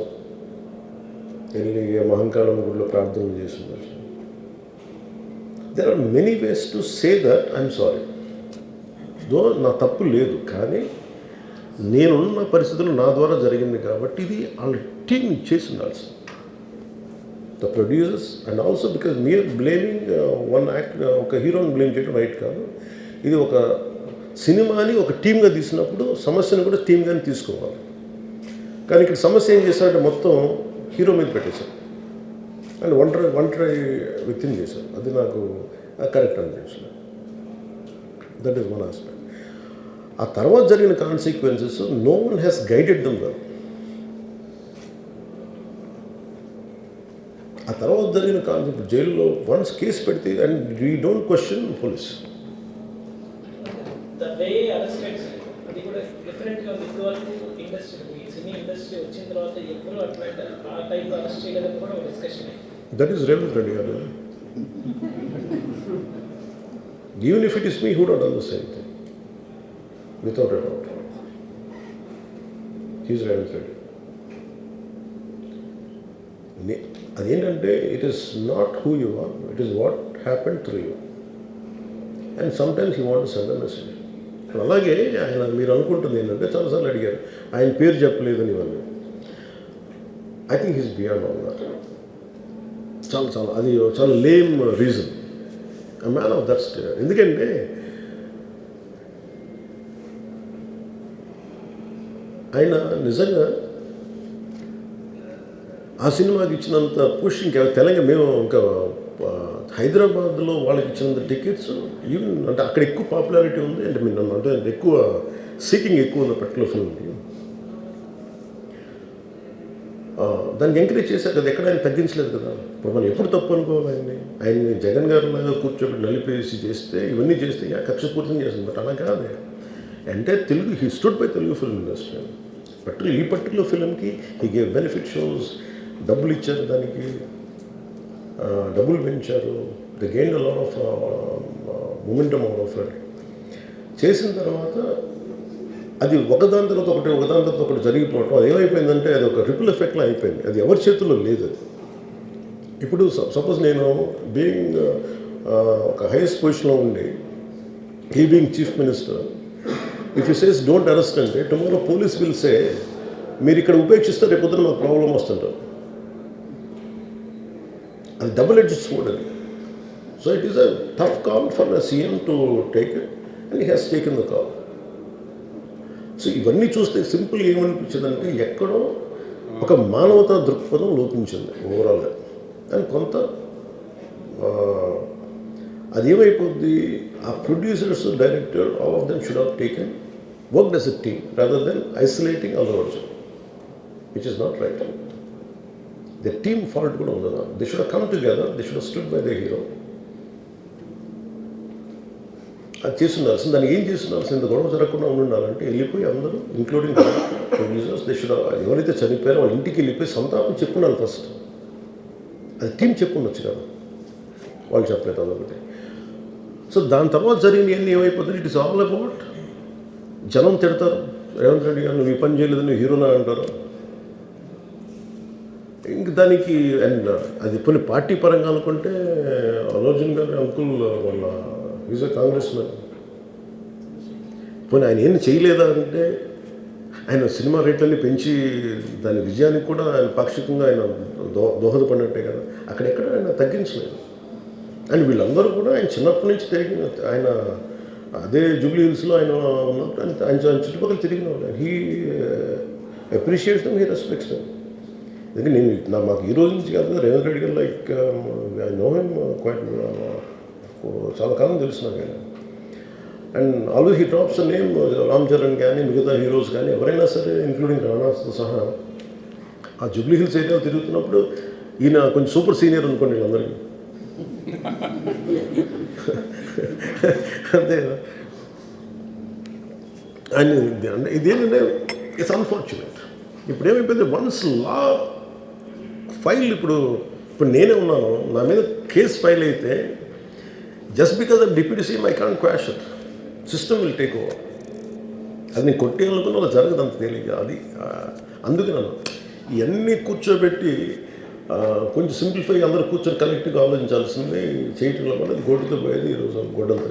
వెళ్ళి మహంకాళం గుడిలో ప్రార్థనలు చేస్తున్నారు. There are many ways to say that I'm sorry. Though నా తప్పు లేదు, కానీ నేనున్న పరిస్థితులు నా ద్వారా జరిగింది కాబట్టి ఇది వాళ్ళ టీమ్ చేసి ఉండాల్సింది. The producers and also because మీరు బ్లేమింగ్ వన్ యాక్ట్, ఒక హీరోని బ్లేమ్ చేయడం రైట్ కాదు. ఇది ఒక సినిమాని ఒక టీమ్గా తీసినప్పుడు సమస్యను కూడా టీమ్గానే తీసుకోవాలి. కానీ ఇక్కడ సమస్య ఏం చేశారంటే మొత్తం హీరో మీద పెట్టేశారు అండ్ ఒంటరి వ్యక్తిని చేశారు. అది నాకు కరెక్ట్ అనిపించలేదు. That is one aspect. ఆ తర్వాత జరిగిన consequences no one has guided them well. ఆ తర్వాత జరిగిన కాన్సెప్ట్ జైల్లో వన్స్ కేసు పెడితే and we don't question police. The way arrested అది కూడా డిఫరెంట్గా ఉంది. ఇప్పుడు వరకు ఇండస్ట్రీ, సినీ ఇండస్ట్రీ వచ్చిన తర్వాత ఎప్పుడు అట్లా ఆ టైప్ అరెస్ట్ చేయడానికి కూడా ఒక discussion. That is Revanth Reddy garu. Even if it is me who don't done the same thing without a doubt. He's Revanth Reddy. అదేంటంటే it is not who you are, it is what happened through you. And sometimes you want to send a message. అలాగే ఆయన మీరు అనుకుంటుంది ఏంటంటే, చాలాసార్లు అడిగారు ఆయన పేరు చెప్పలేదని ఇవన్నీ. I think he's beyond all that. చాలా అది చాలా lame reason. A man of that state. ఎందుకంటే ఆయన నిజంగా ఆ సినిమాకి ఇచ్చినంత పుష్ ఇంకా తెలంగాణ, మేము ఇంకా హైదరాబాద్లో వాళ్ళకి ఇచ్చినంత టికెట్స్ ఈవెన్ అంటే అక్కడ ఎక్కువ పాపులారిటీ ఉంది. అంటే మీరు నన్ను అంటే ఎక్కువ సీకింగ్ ఎక్కువ ఉంది పర్టికులర్ ఫిల్మ్కి. దాన్ని ఎంకరేజ్ చేశారు కదా, ఎక్కడ ఆయన తగ్గించలేదు కదా. ఇప్పుడు మనం ఎప్పుడు తప్పు అనుకోవాలి ఆయన్ని జగన్ గారు లాగా కూర్చోబెట్టి నలిపేసి చేస్తే, ఇవన్నీ చేస్తే కక్షపూర్తిని చేస్తుంది. బట్ అలా కాదు. అంటే Telugu he stood by Telugu film industry. ఈ పర్టికులర్ ఫిల్మ్కి హీ గేవ్ బెనిఫిట్ షోస్, డబ్బులు ఇచ్చారు, దానికి డబ్బులు పెంచారు. The gain a lot of momentum out of it. చేసిన తర్వాత అది ఒకదాని తర్వాత ఒకటి జరిగిపోవటం, అది ఏమైపోయిందంటే అది ఒక రిపుల్ ఎఫెక్ట్లో అయిపోయింది. అది ఎవరి చేతుల్లో లేదు. అది ఇప్పుడు సపోజ్ నేను బీయింగ్ ఒక హైయెస్ట్ పొజిషన్లో ఉండి, he being chief minister, if you says don't arrest అంటే టుమారో పోలీస్ విల్ సే మీరు ఇక్కడ ఉపేక్షిస్తే రేపు పొద్దున మాకు ప్రాబ్లం వస్తుంటారు. అది డబుల్ ఎడ్జ్డ్ స్వోర్డ్ అది. So it is a tough call for the CM to take it and he has taken the call. So ఇవన్నీ చూస్తే సింపుల్ ఏమనిపించిందంటే ఎక్కడో ఒక మానవతా దృక్పథం లోపించింది ఓవరాల్గా. అండ్ కొంత అది ఏమైపోద్ది, ఆ producers, director, all of them should have taken work as a team rather than isolating Allu Arjun, which is not right. The team fault కూడా ఉండదు. They should have come together, they should have stood by the hero. అది చేస్తుండాల్సింది. దాన్ని ఏం చేస్తుండాల్సింది, ఇంత గొడవ జరగకుండా ఉండాలంటే వెళ్ళిపోయి అందరూ ఇంక్లూడింగ్ ప్రొడ్యూసర్స్ దే షుడ్ ఎవరైతే చనిపోయారో వాళ్ళ ఇంటికి వెళ్ళిపోయి సంతాపం చెప్పుండాలి ఫస్ట్. అది టీం చెప్పుండొచ్చు కదా, వాళ్ళు చెప్పలేదు అదొకటి. సో దాని తర్వాత జరిగినవన్నీ ఏమైపోతుంది, ఇట్ ఇస్ ఆల్ అబౌట్ జనం తిడతారు, రేవంత్ రెడ్డి గారు నువ్వు ఈ పని చేయలేదు, నువ్వు హీరోనా అంటారు. ఇంక దానికి అండ్ అది కొన్ని పార్టీ పరంగా అనుకుంటే అల్లు అర్జున్ గారి అంకుల్ వాళ్ళ ఈజ్ ఎ కాంగ్రెస్ మ్యాన్. పోనీ ఆయన ఏం చేయలేదా అంటే ఆయన సినిమా రేట్లన్నీ పెంచి దాని విజయానికి కూడా ఆయన పాక్షికంగా ఆయన దోహదపడినట్టే కదా, అక్కడెక్కడ ఆయన తగ్గించలేదు. అండ్ వీళ్ళందరూ కూడా ఆయన చిన్నప్పటి నుంచి తిరిగిన, ఆయన అదే జూబ్లీ హిల్స్లో ఆయన ఉన్నప్పుడు ఆయన చుట్టుపక్కల తిరిగిన వాళ్ళు. He appreciates them, he respects them. ఎందుకంటే మాకు ఈ రోజు నుంచి కాదు, Revanth Reddy garu like I know him quite, చాలా కాలం తెలుసు నాకు ఆయన. And always he drops name Ram Charan కానీ మిగతా హీరోస్ కానీ ఎవరైనా సరే ఇంక్లూడింగ్ రాణాతో సహా ఆ జూబ్లీ హిల్స్ ఏరియాలో తిరుగుతున్నప్పుడు ఈయన కొంచెం సూపర్ సీనియర్ అనుకోండి వీళ్ళందరికీ. అంతే కదా. అండ్ ఇదేంటంటే ఇట్స్ అన్ఫార్చునేట్. ఇప్పుడు ఏమైపోయింది, వన్స్ లా ఫైల్ ఇప్పుడు నేనే ఉన్నాను, నా మీద కేసు ఫైల్ అయితే just because of deputy CM I can't quash it, system will take over. అది నేను కొట్టేయాలనుకున్న అలా జరగదు అంత తేలిక. అది అందుకే నన్ను ఇవన్నీ కూర్చోబెట్టి కొంచెం సింప్లిఫై అందరూ కూర్చొని కలెక్టివ్గా ఆలోచించాల్సింది చేయటంలో కూడా అది గొడ్డుతో పోయేది ఈరోజు గొడ్డలతో.